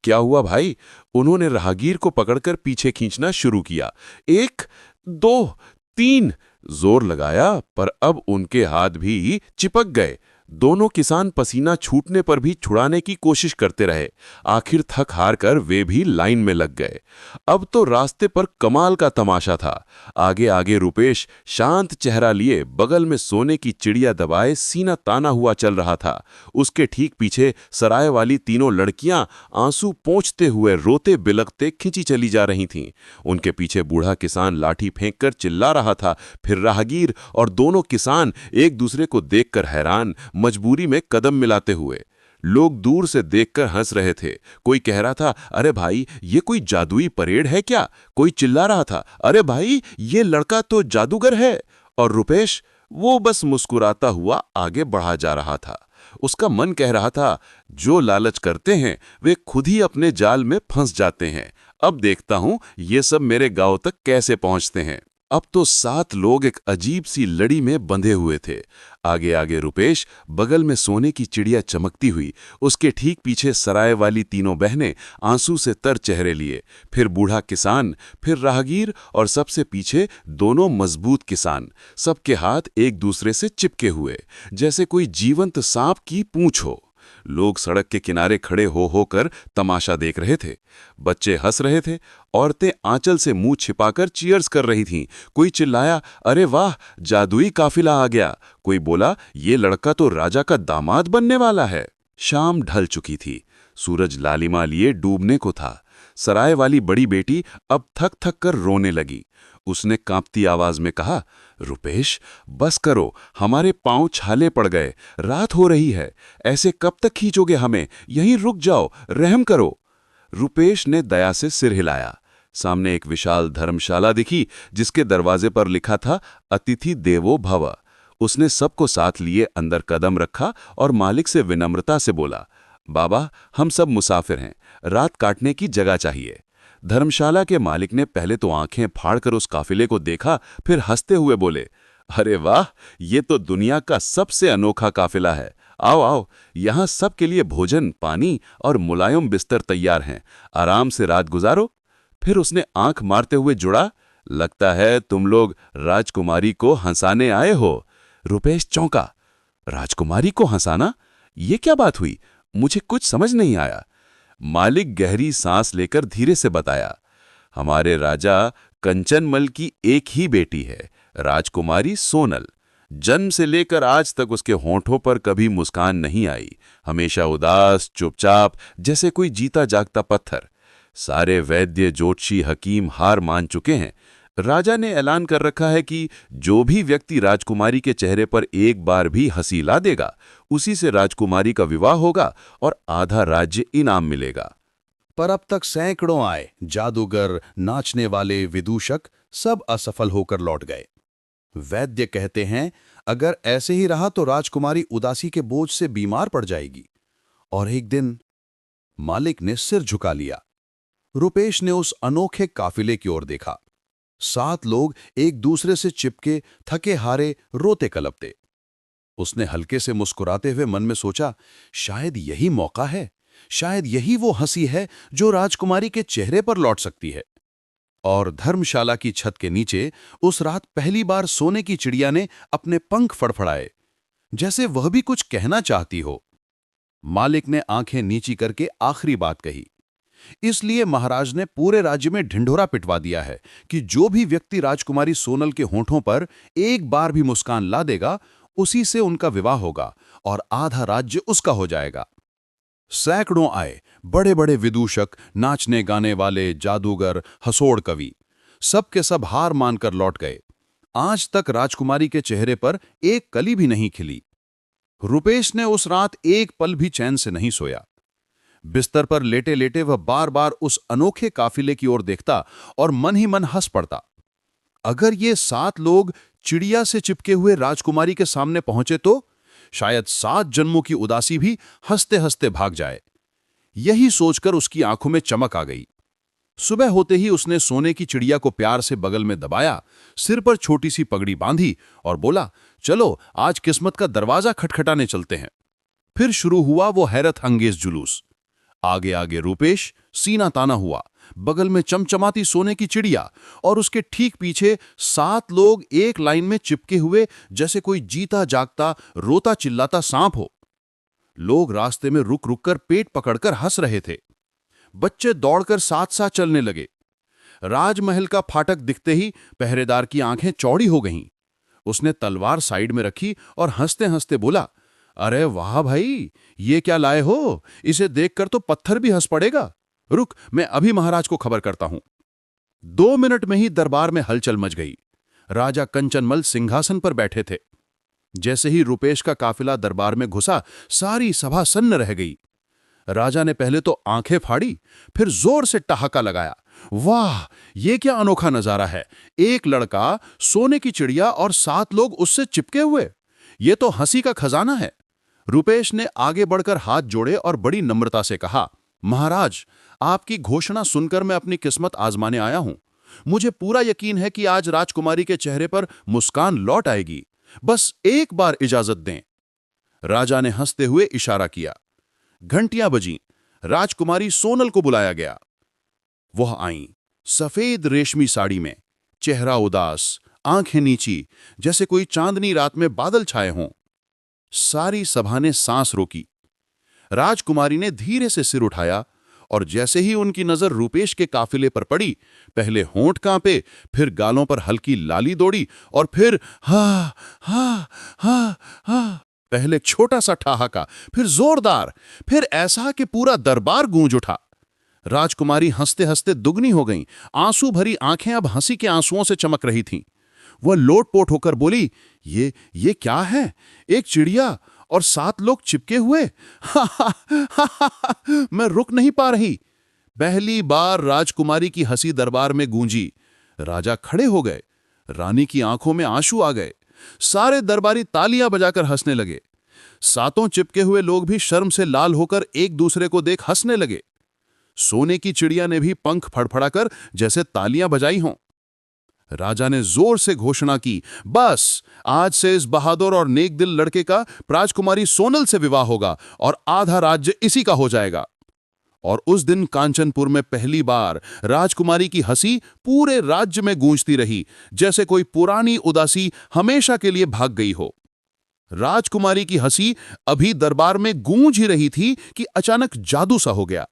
क्या हुआ भाई? उन्होंने राहगीर को पकड़कर पीछे खींचना शुरू किया। 1, 2, 3 जोर लगाया, पर अब उनके हाथ भी चिपक गए। दोनों किसान पसीना छूटने पर भी छुड़ाने की कोशिश करते रहे। आखिर थक हार कर वे भी लाइन में लग गए। अब तो रास्ते पर कमाल का तमाशा था। आगे आगे रुपेश शांत चेहरा लिए बगल में सोने की चिड़िया दबाए सीना ताना हुआ चल रहा था। उसके ठीक पीछे सराय वाली तीनों लड़कियां आंसू पोंछते हुए रोते बिलखते खिंची चली जा रही थीं। उनके पीछे बूढ़ा किसान लाठी फेंककर चिल्ला रहा था। फिर राहगीर और दोनों किसान एक दूसरे को देखकर हैरान, मजबूरी में कदम मिलाते हुए। लोग दूर से देखकर हंस रहे थे। कोई कह रहा था, अरे भाई, ये कोई जादुई परेड है क्या? कोई चिल्ला रहा था, अरे भाई, ये लड़का तो जादूगर है। और रुपेश, वो बस मुस्कुराता हुआ आगे बढ़ा जा रहा था। उसका मन कह रहा था, जो लालच करते हैं वे खुद ही अपने जाल में फंस जाते हैं। अब देखता हूं ये सब मेरे गांव तक कैसे पहुंचते हैं। अब तो 7 लोग एक अजीब सी लड़ी में बंधे हुए थे। आगे आगे रुपेश, बगल में सोने की चिड़िया चमकती हुई, उसके ठीक पीछे सराय वाली तीनों बहनें आंसू से तर चेहरे लिए, फिर बूढ़ा किसान, फिर राहगीर और सबसे पीछे दोनों मजबूत किसान, सबके हाथ एक दूसरे से चिपके हुए, जैसे कोई जीवंत सांप की पूंछ हो। लोग सड़क के किनारे खड़े हो होकर तमाशा देख रहे थे। बच्चे हंस रहे थे, औरतें आंचल से मुंह छिपाकर चीयर्स कर रही थीं। कोई चिल्लाया, अरे वाह, जादुई काफिला आ गया। कोई बोला, ये लड़का तो राजा का दामाद बनने वाला है। शाम ढल चुकी थी। सूरज लालिमा लिए डूबने को था। सराय वाली बड़ी बेटी अब थक थक कर रोने लगी। उसने कांपती आवाज में कहा, रुपेश, बस करो, हमारे पांव छाले पड़ गए, रात हो रही है, ऐसे कब तक खींचोगे हमें? यहीं रुक जाओ, रहम करो। रुपेश ने दया से सिर हिलाया। सामने एक विशाल धर्मशाला दिखी, जिसके दरवाजे पर लिखा था, अतिथि देवो भव। उसने सबको साथ लिए अंदर कदम रखा और मालिक से विनम्रता से बोला, बाबा, हम सब मुसाफिर हैं, रात काटने की जगह चाहिए। धर्मशाला के मालिक ने पहले तो आंखें फाड़कर उस काफिले को देखा, फिर हंसते हुए बोले, अरे वाह, ये तो दुनिया का सबसे अनोखा काफिला है। आओ आओ, यहाँ सबके लिए भोजन, पानी और मुलायम बिस्तर तैयार हैं। आराम से रात गुजारो। फिर उसने आंख मारते हुए जुड़ा, लगता है तुम लोग राजकुमारी को हंसाने आए हो। रुपेश चौंका। राजकुमारी को हंसाना? ये क्या बात हुई? मुझे कुछ समझ नहीं आया। मालिक गहरी सांस लेकर धीरे से बताया, हमारे राजा कंचनमल की एक ही बेटी है, राजकुमारी सोनल। जन्म से लेकर आज तक उसके होंठों पर कभी मुस्कान नहीं आई, हमेशा उदास, चुपचाप, जैसे कोई जीता जागता पत्थर। सारे वैद्य, ज्योतिषी, हकीम हार मान चुके हैं। राजा ने ऐलान कर रखा है कि जो भी व्यक्ति राजकुमारी के चेहरे पर एक बार भी हंसी ला देगा, उसी से राजकुमारी का विवाह होगा और आधा राज्य इनाम मिलेगा। पर अब तक सैकड़ों आए, जादूगर, नाचने वाले, विदूषक, सब असफल होकर लौट गए। वैद्य कहते हैं अगर ऐसे ही रहा तो राजकुमारी उदासी के बोझ से बीमार पड़ जाएगी। और एक दिन मालिक ने सिर झुका लिया। रुपेश ने उस अनोखे काफिले की ओर देखा। 7 लोग एक दूसरे से चिपके, थके हारे, रोते कलपते। उसने हल्के से मुस्कुराते हुए मन में सोचा, शायद यही मौका है, शायद यही वो हंसी है जो राजकुमारी के चेहरे पर लौट सकती है। और धर्मशाला की छत के नीचे उस रात पहली बार सोने की चिड़िया ने अपने पंख फड़फड़ाए, जैसे वह भी कुछ कहना चाहती हो। मालिक ने आंखें नीची करके आखिरी बात कही, इसलिए महाराज ने पूरे राज्य में ढिंढोरा पिटवा दिया है कि जो भी व्यक्ति राजकुमारी सोनल के होंठों पर एक बार भी मुस्कान ला देगा, उसी से उनका विवाह होगा और आधा राज्य उसका हो जाएगा। सैकड़ों आए, बड़े बड़े विदूषक, नाचने गाने वाले, जादूगर, हंसोड़ कवि, सब के सब हार मानकर लौट गए। आज तक राजकुमारी के चेहरे पर एक कली भी नहीं खिली। रुपेश ने उस रात एक पल भी चैन से नहीं सोया। बिस्तर पर लेटे लेटे वह बार बार उस अनोखे काफिले की ओर देखता और मन ही मन हंस पड़ता। अगर ये 7 लोग चिड़िया से चिपके हुए राजकुमारी के सामने पहुंचे तो शायद 7 जन्मों की उदासी भी हंसते हंसते भाग जाए। यही सोचकर उसकी आंखों में चमक आ गई। सुबह होते ही उसने सोने की चिड़िया को प्यार से बगल में दबाया, सिर पर छोटी सी पगड़ी बांधी और बोला, चलो आज किस्मत का दरवाजा खटखटाने चलते हैं। फिर शुरू हुआ वो हैरत अंगेज जुलूस। आगे आगे रुपेश सीना ताना हुआ, बगल में चमचमाती सोने की चिड़िया और उसके ठीक पीछे 7 लोग एक लाइन में चिपके हुए, जैसे कोई जीता जागता, रोता चिल्लाता सांप हो। लोग रास्ते में रुक रुक कर पेट पकड़कर हंस रहे थे। बच्चे दौड़कर साथ साथ चलने लगे। राजमहल का फाटक दिखते ही पहरेदार की आंखें चौड़ी हो गईं। उसने तलवार साइड में रखी और हंसते हंसते बोला, अरे वाह भाई, ये क्या लाए हो? इसे देखकर तो पत्थर भी हंस पड़ेगा। रुक, मैं अभी महाराज को खबर करता हूं। 2 मिनट में ही दरबार में हलचल मच गई। राजा कंचनमल सिंहासन पर बैठे थे। जैसे ही रुपेश का काफिला दरबार में घुसा, सारी सभा सन्न रह गई। राजा ने पहले तो आंखें फाड़ी, फिर जोर से ठहाका लगाया। वाह, ये क्या अनोखा नजारा है! एक लड़का, सोने की चिड़िया और 7 लोग उससे चिपके हुए। ये तो हंसी का खजाना है। रुपेश ने आगे बढ़कर हाथ जोड़े और बड़ी नम्रता से कहा, महाराज, आपकी घोषणा सुनकर मैं अपनी किस्मत आजमाने आया हूं। मुझे पूरा यकीन है कि आज राजकुमारी के चेहरे पर मुस्कान लौट आएगी। बस एक बार इजाजत दें। राजा ने हंसते हुए इशारा किया। घंटियां बजीं। राजकुमारी सोनल को बुलाया गया। वह आईं, सफेद रेशमी साड़ी में, चेहरा उदास, आंखें नीची, जैसे कोई चांदनी रात में बादल छाए हों। सारी सभा ने सांस रोकी। राजकुमारी ने धीरे से सिर उठाया और जैसे ही उनकी नजर रुपेश के काफिले पर पड़ी, पहले होंठ कांपे, फिर गालों पर हल्की लाली दौड़ी और फिर हा हा हा हा। पहले छोटा सा ठहाका, फिर जोरदार, फिर ऐसा कि पूरा दरबार गूंज उठा। राजकुमारी हंसते हंसते दुगनी हो गईं। आंसू भरी आंखें अब हंसी के आंसुओं से चमक रही थीं। वह लोटपोट होकर बोली, ये क्या है? एक चिड़िया और 7 लोग चिपके हुए। मैं रुक नहीं पा रही। पहली बार राजकुमारी की हंसी दरबार में गूंजी। राजा खड़े हो गए। रानी की आंखों में आंसू आ गए। सारे दरबारी तालियां बजाकर हंसने लगे। 7 चिपके हुए लोग भी शर्म से लाल होकर एक दूसरे को देख हंसने लगे। सोने की चिड़िया ने भी पंख फड़फड़ाकर जैसे तालियां बजाई हों। राजा ने जोर से घोषणा की, बस आज से इस बहादुर और नेक दिल लड़के का राजकुमारी सोनल से विवाह होगा और आधा राज्य इसी का हो जाएगा। और उस दिन कांचनपुर में पहली बार राजकुमारी की हंसी पूरे राज्य में गूंजती रही, जैसे कोई पुरानी उदासी हमेशा के लिए भाग गई हो। राजकुमारी की हंसी अभी दरबार में गूंज ही रही थी कि अचानक जादू सा हो गया।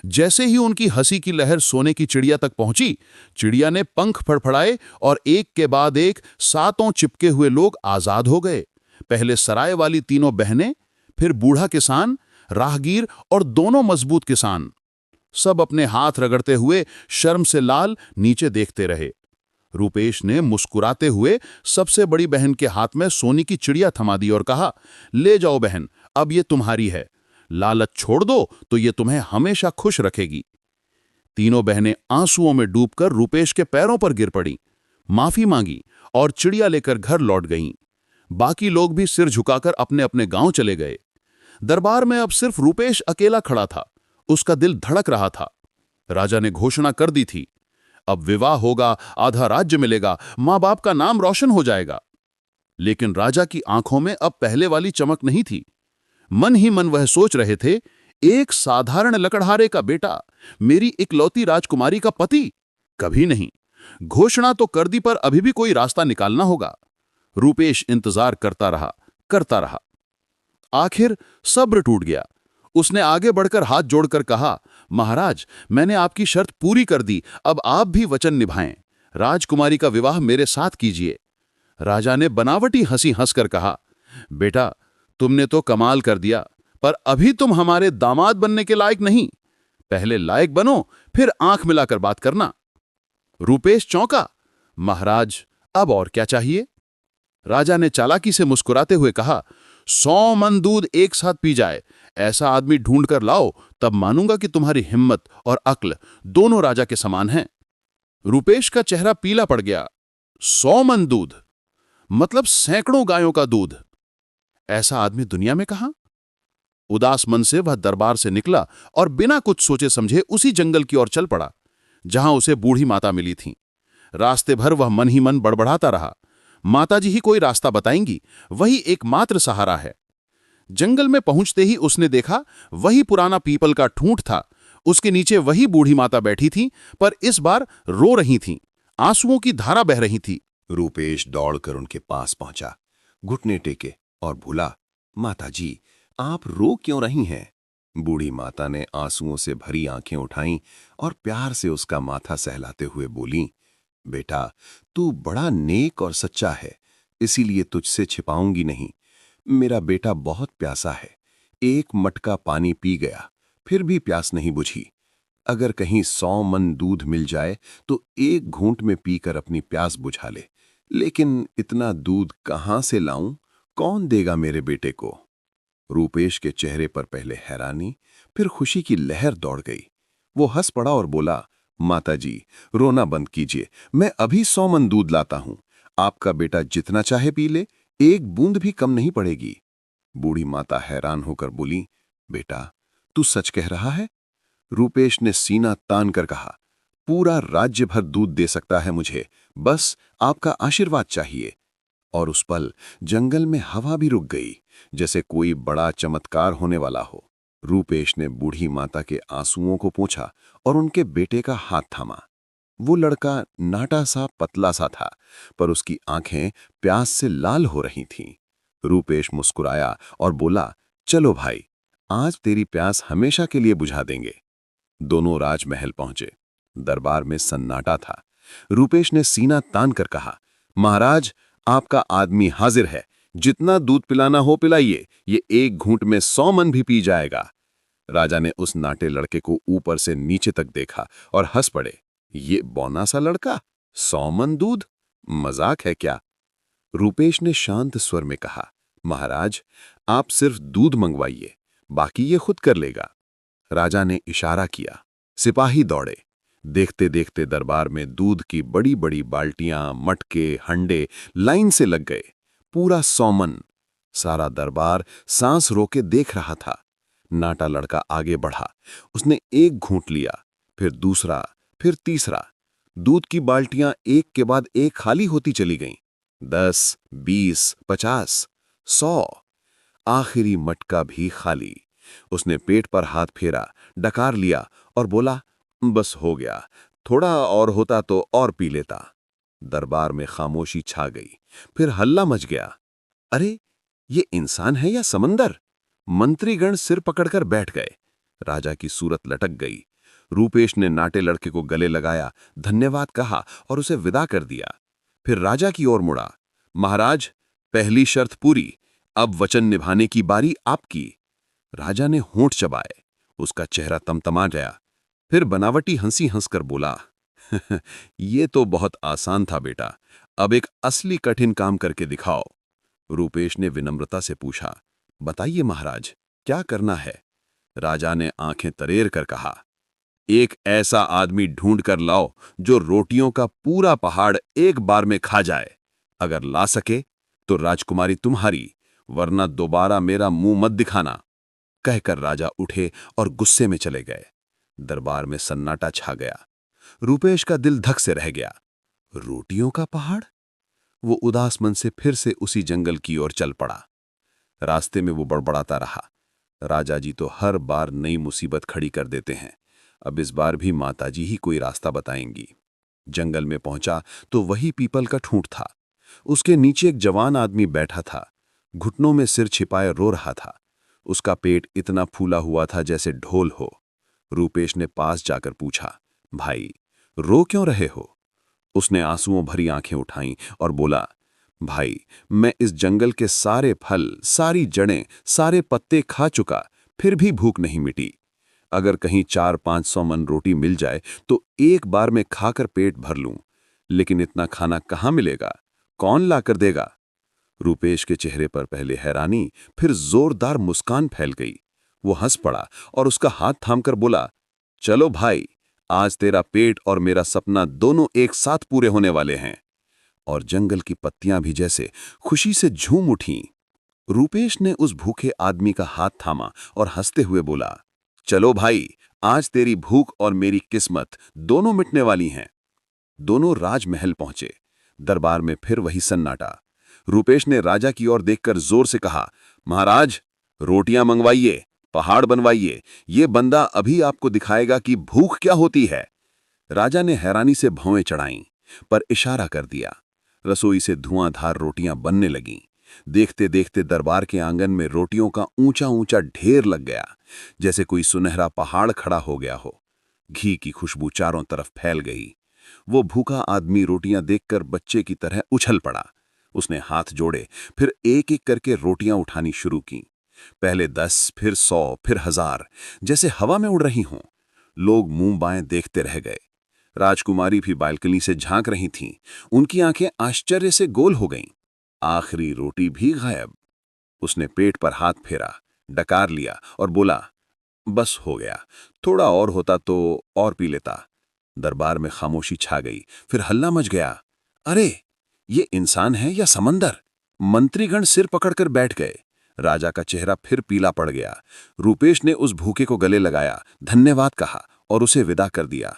जैसे ही उनकी हंसी की लहर सोने की चिड़िया तक पहुंची, चिड़िया ने पंख फड़फड़ाए और एक के बाद एक 7 चिपके हुए लोग आजाद हो गए। पहले सराय वाली 3 बहनें, फिर बूढ़ा किसान, राहगीर और दोनों मजबूत किसान। सब अपने हाथ रगड़ते हुए शर्म से लाल नीचे देखते रहे। रूपेश ने मुस्कुराते हुए सबसे बड़ी बहन के हाथ में सोने की चिड़िया थमा दी और कहा, ले जाओ बहन, अब ये तुम्हारी है। लालच छोड़ दो तो ये तुम्हें हमेशा खुश रखेगी। 3 बहनें आंसुओं में डूबकर रूपेश के पैरों पर गिर पड़ी, माफी मांगी और चिड़िया लेकर घर लौट गईं। बाकी लोग भी सिर झुकाकर अपने अपने गांव चले गए। दरबार में अब सिर्फ रूपेश अकेला खड़ा था। उसका दिल धड़क रहा था। राजा ने घोषणा कर दी थी, अब विवाह होगा, आधा राज्य मिलेगा, मां बाप का नाम रोशन हो जाएगा। लेकिन राजा की आंखों में अब पहले वाली चमक नहीं थी। मन ही मन वह सोच रहे थे, एक साधारण लकड़हारे का बेटा, मेरी इकलौती राजकुमारी का पति? कभी नहीं। घोषणा तो कर दी, पर अभी भी कोई रास्ता निकालना होगा। रूपेश इंतजार करता रहा। आखिर सब्र टूट गया। उसने आगे बढ़कर हाथ जोड़कर कहा, महाराज, मैंने आपकी शर्त पूरी कर दी, अब आप भी वचन निभाएं। राजकुमारी का विवाह मेरे साथ कीजिए। राजा ने बनावटी हंसी हंसकर कहा, बेटा, तुमने तो कमाल कर दिया, पर अभी तुम हमारे दामाद बनने के लायक नहीं। पहले लायक बनो, फिर आंख मिलाकर बात करना। रूपेश चौंका। महाराज, अब और क्या चाहिए? राजा ने चालाकी से मुस्कुराते हुए कहा, 100 मन दूध एक साथ पी जाए, ऐसा आदमी ढूंढ कर लाओ, तब मानूंगा कि तुम्हारी हिम्मत और अक्ल दोनों राजा के समान हैं। रूपेश का चेहरा पीला पड़ गया। 100 मन दूध मतलब सैकड़ों गायों का दूध। ऐसा आदमी दुनिया में कहां? उदास मन से वह दरबार से निकला और बिना कुछ सोचे समझे उसी जंगल की ओर चल पड़ा जहां उसे बूढ़ी माता मिली थी। रास्ते भर वह मन ही मन बड़बड़ाता रहा, माताजी ही कोई रास्ता बताएंगी, वही एकमात्र सहारा है। जंगल में पहुंचते ही उसने देखा, वही पुराना पीपल का ठूंठ था। उसके नीचे वही बूढ़ी माता बैठी थी, पर इस बार रो रही थीं, आंसुओं की धारा बह रही थी। रूपेश दौड़कर उनके पास पहुंचा, घुटने टेके और बोला, माताजी, आप रो क्यों रही हैं? बूढ़ी माता ने आंसुओं से भरी आंखें उठाईं और प्यार से उसका माथा सहलाते हुए बोली, बेटा, तू बड़ा नेक और सच्चा है, इसीलिए तुझसे छिपाऊंगी नहीं। मेरा बेटा बहुत प्यासा है, एक मटका पानी पी गया, फिर भी प्यास नहीं बुझी। अगर कहीं 100 मन दूध मिल जाए तो एक घूंट में पीकर अपनी प्यास बुझा ले, लेकिन इतना दूध कहां से लाऊं? कौन देगा मेरे बेटे को? रूपेश के चेहरे पर पहले हैरानी, फिर खुशी की लहर दौड़ गई। वो हंस पड़ा और बोला, माताजी, रोना बंद कीजिए, मैं अभी 100 मन दूध लाता हूं। आपका बेटा जितना चाहे पी ले, एक बूंद भी कम नहीं पड़ेगी। बूढ़ी माता हैरान होकर बोली, बेटा, तू सच कह रहा है? रूपेश ने सीना तान कर कहा, पूरा राज्य भर दूध दे सकता है मुझे, बस आपका आशीर्वाद चाहिए। और उस पल जंगल में हवा भी रुक गई, जैसे कोई बड़ा चमत्कार होने वाला हो। रूपेश ने बूढ़ी माता के आंसुओं को पोंछा और उनके बेटे का हाथ थामा। वो लड़का नाटा सा पतला सा था, पर उसकी आंखें प्यास से लाल हो रही थीं। रूपेश मुस्कुराया और बोला, चलो भाई, आज तेरी प्यास हमेशा के लिए बुझा देंगे। दोनों राजमहल पहुंचे। दरबार में सन्नाटा था। रूपेश ने सीना तान कर कहा, महाराज, आपका आदमी हाजिर है, जितना दूध पिलाना हो पिलाइए, ये एक घूंट में 100 मन भी पी जाएगा। राजा ने उस नाटे लड़के को ऊपर से नीचे तक देखा और हंस पड़े। ये बौना सा लड़का, 100 मन दूध, मजाक है क्या? रूपेश ने शांत स्वर में कहा, महाराज, आप सिर्फ दूध मंगवाइए, बाकी ये खुद कर लेगा। राजा ने इशारा किया। सिपाही दौड़े। देखते देखते दरबार में दूध की बड़ी बड़ी बाल्टियां, मटके, हंडे लाइन से लग गए। पूरा 100 मन। सारा दरबार सांस रोके देख रहा था। नाटा लड़का आगे बढ़ा। उसने एक घूंट लिया, फिर दूसरा, फिर तीसरा। दूध की बाल्टियां एक के बाद एक खाली होती चली गईं। 10, 20, 50, 100, आखिरी मटका भी खाली। उसने पेट पर हाथ फेरा, डकार लिया और बोला, बस हो गया, थोड़ा और होता तो और पी लेता। दरबार में खामोशी छा गई। फिर हल्ला मच गया। अरे, ये इंसान है या समंदर? मंत्रीगण सिर पकड़कर बैठ गए। राजा की सूरत लटक गई। रूपेश ने नाटे लड़के को गले लगाया, धन्यवाद कहा और उसे विदा कर दिया। फिर राजा की ओर मुड़ा। महाराज, पहली शर्त पूरी, अब वचन निभाने की बारी आपकी। राजा ने होंठ चबाए। उसका चेहरा तमतमा गया। फिर बनावटी हंसी हंसकर बोला, ये तो बहुत आसान था बेटा, अब एक असली कठिन काम करके दिखाओ। रूपेश ने विनम्रता से पूछा, बताइए महाराज, क्या करना है? राजा ने आंखें तरेर कर कहा, एक ऐसा आदमी ढूंढ कर लाओ जो रोटियों का पूरा पहाड़ एक बार में खा जाए। अगर ला सके तो राजकुमारी तुम्हारी, वरना दोबारा मेरा मुंह मत दिखाना। कहकर राजा उठे और गुस्से में चले गए। दरबार में सन्नाटा छा गया। रूपेश का दिल धक से रह गया। रोटियों का पहाड़? वो उदास मन से फिर से उसी जंगल की ओर चल पड़ा। रास्ते में वो बड़बड़ाता रहा, राजा जी तो हर बार नई मुसीबत खड़ी कर देते हैं, अब इस बार भी माताजी ही कोई रास्ता बताएंगी। जंगल में पहुंचा तो वही पीपल का ठूंठ था। उसके नीचे एक जवान आदमी बैठा था, घुटनों में सिर छिपाए रो रहा था। उसका पेट इतना फूला हुआ था जैसे ढोल हो। रूपेश ने पास जाकर पूछा, भाई, रो क्यों रहे हो? उसने आंसुओं भरी आंखें उठाईं और बोला, भाई, मैं इस जंगल के सारे फल, सारी जड़ें, सारे पत्ते खा चुका, फिर भी भूख नहीं मिटी। अगर कहीं 400-500 मन रोटी मिल जाए तो एक बार में खाकर पेट भर लूं, लेकिन इतना खाना कहाँ मिलेगा? कौन लाकर देगा? रूपेश के चेहरे पर पहले हैरानी, फिर जोरदार मुस्कान फैल गई। वो हंस पड़ा और उसका हाथ थामकर बोला, चलो भाई, आज तेरा पेट और मेरा सपना दोनों एक साथ पूरे होने वाले हैं। और जंगल की पत्तियां भी जैसे खुशी से झूम उठीं। रूपेश ने उस भूखे आदमी का हाथ थामा और हंसते हुए बोला, चलो भाई, आज तेरी भूख और मेरी किस्मत दोनों मिटने वाली हैं। दोनों राजमहल पहुंचे। दरबार में फिर वही सन्नाटा। रूपेश ने राजा की ओर देखकर जोर से कहा, महाराज, रोटियां मंगवाइए, पहाड़ बनवाइए, ये बंदा अभी आपको दिखाएगा कि भूख क्या होती है। राजा ने हैरानी से भौंवें चढ़ाईं, पर इशारा कर दिया। रसोई से धुआंधार रोटियां बनने लगीं। देखते देखते दरबार के आंगन में रोटियों का ऊंचा ऊंचा ढेर लग गया, जैसे कोई सुनहरा पहाड़ खड़ा हो गया हो। घी की खुशबू चारों तरफ फैल गई। वो भूखा आदमी रोटियां देखकर बच्चे की तरह उछल पड़ा। उसने हाथ जोड़े, फिर एक एक करके रोटियां उठानी शुरू की। पहले 10, फिर 100, फिर 1000, जैसे हवा में उड़ रही हों। लोग मुंह बाएं देखते रह गए। राजकुमारी भी बालकनी से झांक रही थीं। उनकी आंखें आश्चर्य से गोल हो गईं। आखिरी रोटी भी गायब। उसने पेट पर हाथ फेरा, डकार लिया और बोला, बस हो गया, थोड़ा और होता तो और पी लेता। दरबार में खामोशी छा गई। फिर हल्ला मच गया। अरे, ये इंसान है या समंदर? मंत्रीगण सिर पकड़कर बैठ गए। राजा का चेहरा फिर पीला पड़ गया। रूपेश ने उस भूखे को गले लगाया, धन्यवाद कहा और उसे विदा कर दिया।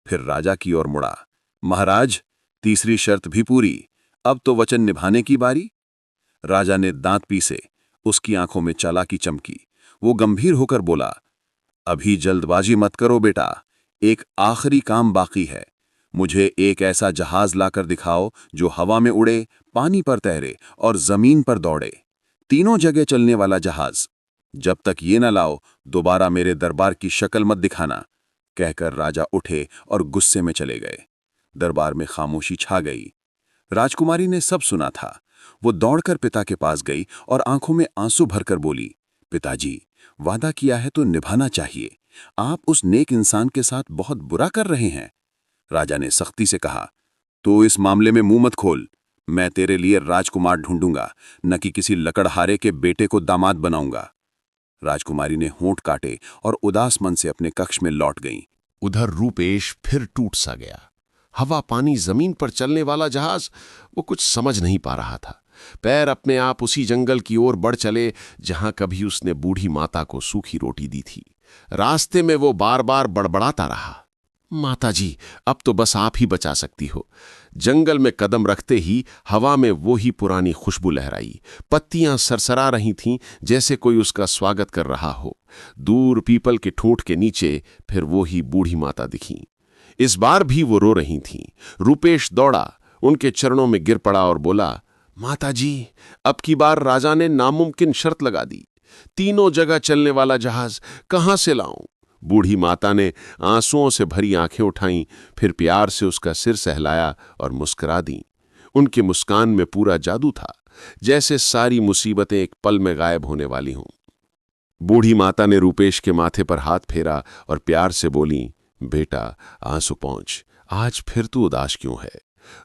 फिर राजा की ओर मुड़ा, महाराज, तीसरी शर्त भी पूरी, अब तो वचन निभाने की बारी। राजा ने दांत पीसे। उसकी आंखों में चालाकी चमकी। वो गंभीर होकर बोला, अभी जल्दबाजी मत करो बेटा, एक आखिरी काम बाकी है। मुझे एक ऐसा जहाज लाकर दिखाओ जो हवा में उड़े, पानी पर तैरे और जमीन पर दौड़े, तीनों जगह चलने वाला जहाज। जब तक ये न लाओ, दोबारा मेरे दरबार की शक्ल मत दिखाना। कहकर राजा उठे और गुस्से में चले गए। दरबार में खामोशी छा गई। राजकुमारी ने सब सुना था। वो दौड़कर पिता के पास गई और आंखों में आंसू भरकर बोली, पिताजी, वादा किया है तो निभाना चाहिए। आप उस नेक इंसान के साथ बहुत बुरा कर रहे हैं। राजा ने सख्ती से कहा, तो इस मामले में मुंह मत खोल। मैं तेरे लिए राजकुमार ढूंढूंगा, न कि किसी लकड़हारे के बेटे को दामाद बनाऊंगा। राजकुमारी ने होंठ काटे और उदास मन से अपने कक्ष में लौट गईं। उधर रूपेश फिर टूट सा गया। हवा, पानी, जमीन पर चलने वाला जहाज, वो कुछ समझ नहीं पा रहा था। पैर अपने आप उसी जंगल की ओर बढ़ चले जहां कभी उसने बूढ़ी माता को सूखी रोटी दी थी। रास्ते में वो बार बार बड़बड़ाता रहा, माताजी, अब तो बस आप ही बचा सकती हो। जंगल में कदम रखते ही हवा में वो ही पुरानी खुशबू लहराई। पत्तियां सरसरा रही थीं जैसे कोई उसका स्वागत कर रहा हो। दूर पीपल के ठूंठ के नीचे फिर वो ही बूढ़ी माता दिखीं। इस बार भी वो रो रही थीं। रूपेश दौड़ा, उनके चरणों में गिर पड़ा और बोला, माताजी, अब की बार राजा ने नामुमकिन शर्त लगा दी। तीनों जगह चलने वाला जहाज कहां से लाऊं? बूढ़ी माता ने आंसुओं से भरी आंखें उठाईं, फिर प्यार से उसका सिर सहलाया और मुस्कुरा दी। उनकी मुस्कान में पूरा जादू था, जैसे सारी मुसीबतें एक पल में गायब होने वाली हों। बूढ़ी माता ने रूपेश के माथे पर हाथ फेरा और प्यार से बोली, बेटा, आंसू पहुंच, आज फिर तू उदास क्यों है?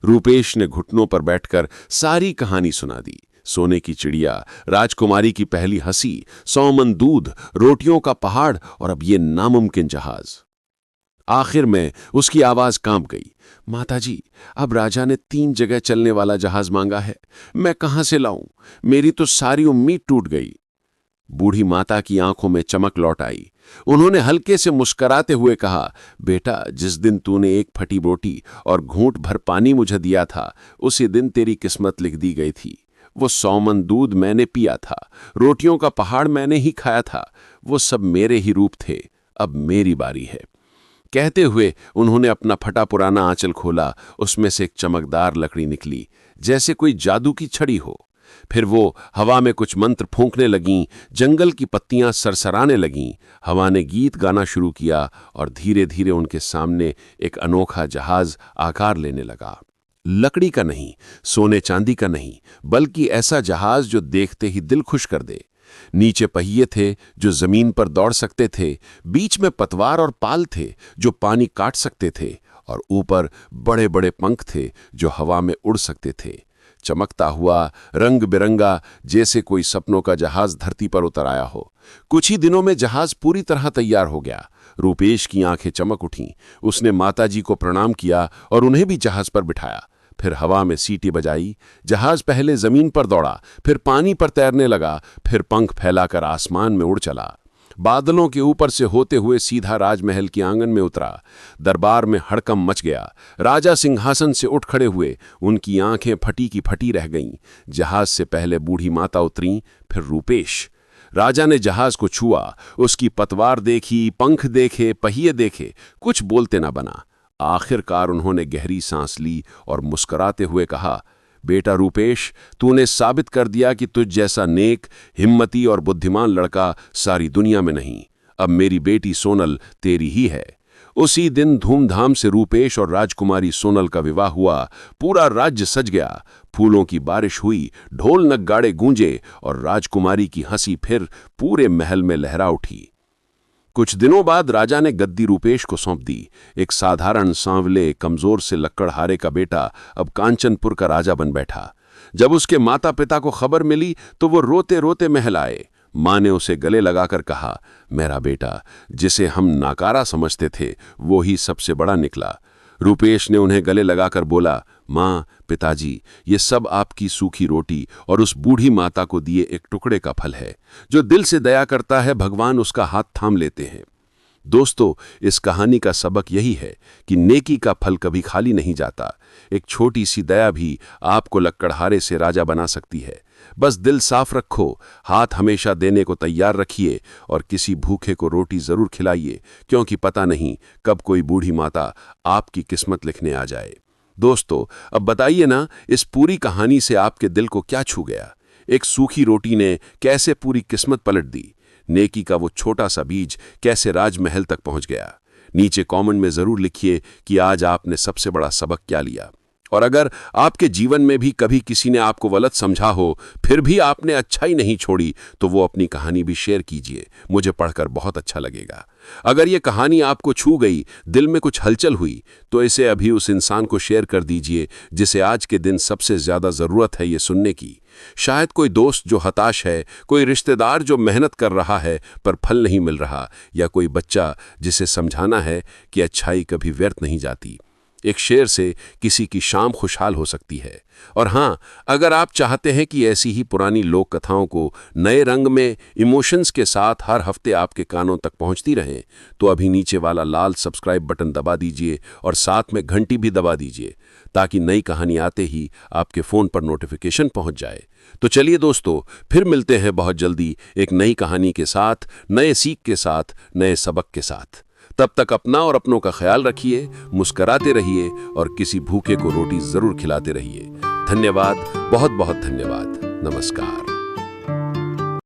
रूपेश ने घुटनों पर बैठकर सारी कहानी सुना दी। सोने की चिड़िया, राजकुमारी की पहली हंसी, 100 मन दूध, रोटियों का पहाड़ और अब ये नामुमकिन जहाज। आखिर में उसकी आवाज कांप गई। माताजी, अब राजा ने 3 जगह चलने वाला जहाज मांगा है, मैं कहां से लाऊं? मेरी तो सारी उम्मीद टूट गई। बूढ़ी माता की आंखों में चमक लौट आई। उन्होंने हल्के से मुस्कराते हुए कहा, बेटा, जिस दिन तूने एक फटी रोटी और घूंट भर पानी मुझे दिया था, उसी दिन तेरी किस्मत लिख दी गई थी। वो 100 मन दूध मैंने पिया था, रोटियों का पहाड़ मैंने ही खाया था, वो सब मेरे ही रूप थे। अब मेरी बारी है। कहते हुए उन्होंने अपना फटा पुराना आंचल खोला। उसमें से एक चमकदार लकड़ी निकली, जैसे कोई जादू की छड़ी हो। फिर वो हवा में कुछ मंत्र फूंकने लगीं, जंगल की पत्तियां सरसराने लगीं। हवा ने गीत गाना शुरू किया और धीरे धीरे उनके सामने एक अनोखा जहाज आकार लेने लगा। लकड़ी का नहीं, सोने चांदी का नहीं, बल्कि ऐसा जहाज जो देखते ही दिल खुश कर दे। नीचे पहिए थे जो जमीन पर दौड़ सकते थे, बीच में पतवार और पाल थे जो पानी काट सकते थे, और ऊपर बड़े बड़े पंख थे जो हवा में उड़ सकते थे। चमकता हुआ, रंग बिरंगा, जैसे कोई सपनों का जहाज धरती पर उतर आया हो। कुछ ही दिनों में जहाज पूरी तरह तैयार हो गया। रूपेश की आंखें चमक उठीं। उसने माताजी को प्रणाम किया और उन्हें भी जहाज पर बिठाया। फिर हवा में सीटी बजाई। जहाज पहले जमीन पर दौड़ा, फिर पानी पर तैरने लगा, फिर पंख फैलाकर आसमान में उड़ चला। बादलों के ऊपर से होते हुए सीधा राजमहल के आंगन में उतरा। दरबार में हड़कंप मच गया। राजा सिंहासन से उठ खड़े हुए। उनकी आंखें फटी की फटी रह गईं। जहाज से पहले बूढ़ी माता उतरी, फिर रूपेश। राजा ने जहाज को छुआ, उसकी पतवार देखी, पंख देखे, पहिए देखे, कुछ बोलते न बना। आखिरकार उन्होंने गहरी सांस ली और मुस्कुराते हुए कहा, बेटा रूपेश, तूने साबित कर दिया कि तुझ जैसा नेक, हिम्मती और बुद्धिमान लड़का सारी दुनिया में नहीं। अब मेरी बेटी सोनल तेरी ही है। उसी दिन धूमधाम से रूपेश और राजकुमारी सोनल का विवाह हुआ। पूरा राज्य सज गया। फूलों की बारिश हुई, ढोल नगाड़े गूंजे और राजकुमारी की हंसी फिर पूरे महल में लहरा उठी। कुछ दिनों बाद राजा ने गद्दी रूपेश को सौंप दी। एक साधारण, सांवले, कमजोर से लक्कड़हारे का बेटा अब कांचनपुर का राजा बन बैठा। जब उसके माता पिता को खबर मिली तो वो रोते रोते महल आए। मां ने उसे गले लगाकर कहा, मेरा बेटा, जिसे हम नाकारा समझते थे वो ही सबसे बड़ा निकला। रूपेश ने उन्हें गले लगाकर बोला, मां, पिताजी, ये सब आपकी सूखी रोटी और उस बूढ़ी माता को दिए एक टुकड़े का फल है। जो दिल से दया करता है, भगवान उसका हाथ थाम लेते हैं। दोस्तों, इस कहानी का सबक यही है कि नेकी का फल कभी खाली नहीं जाता। एक छोटी सी दया भी आपको लक्कड़हारे से राजा बना सकती है। बस दिल साफ रखो, हाथ हमेशा देने को तैयार रखिए और किसी भूखे को रोटी जरूर खिलाइए, क्योंकि पता नहीं कब कोई बूढ़ी माता आपकी किस्मत लिखने आ जाए। दोस्तों, अब बताइए ना, इस पूरी कहानी से आपके दिल को क्या छू गया? एक सूखी रोटी ने कैसे पूरी किस्मत पलट दी? नेकी का वो छोटा सा बीज कैसे राजमहल तक पहुंच गया? नीचे कमेंट में जरूर लिखिए कि आज आपने सबसे बड़ा सबक क्या लिया। और अगर आपके जीवन में भी कभी किसी ने आपको गलत समझा हो, फिर भी आपने अच्छाई नहीं छोड़ी, तो वो अपनी कहानी भी शेयर कीजिए। मुझे पढ़कर बहुत अच्छा लगेगा। अगर ये कहानी आपको छू गई, दिल में कुछ हलचल हुई, तो इसे अभी उस इंसान को शेयर कर दीजिए जिसे आज के दिन सबसे ज्यादा जरूरत है ये सुनने की। शायद कोई दोस्त जो हताश है, कोई रिश्तेदार जो मेहनत कर रहा है पर फल नहीं मिल रहा, या कोई बच्चा जिसे समझाना है कि अच्छाई कभी व्यर्थ नहीं जाती। एक शेर से किसी की शाम खुशहाल हो सकती है। और हाँ, अगर आप चाहते हैं कि ऐसी ही पुरानी लोक कथाओं को नए रंग में इमोशंस के साथ हर हफ्ते आपके कानों तक पहुंचती रहें, तो अभी नीचे वाला लाल सब्सक्राइब बटन दबा दीजिए और साथ में घंटी भी दबा दीजिए, ताकि नई कहानी आते ही आपके फ़ोन पर नोटिफिकेशन पहुंच जाए। तो चलिए दोस्तों, फिर मिलते हैं बहुत जल्दी एक नई कहानी के साथ, नए सीख के साथ, नए सबक के साथ। तब तक अपना और अपनों का ख्याल रखिए, मुस्कराते रहिए और किसी भूखे को रोटी जरूर खिलाते रहिए। धन्यवाद, बहुत बहुत धन्यवाद। नमस्कार।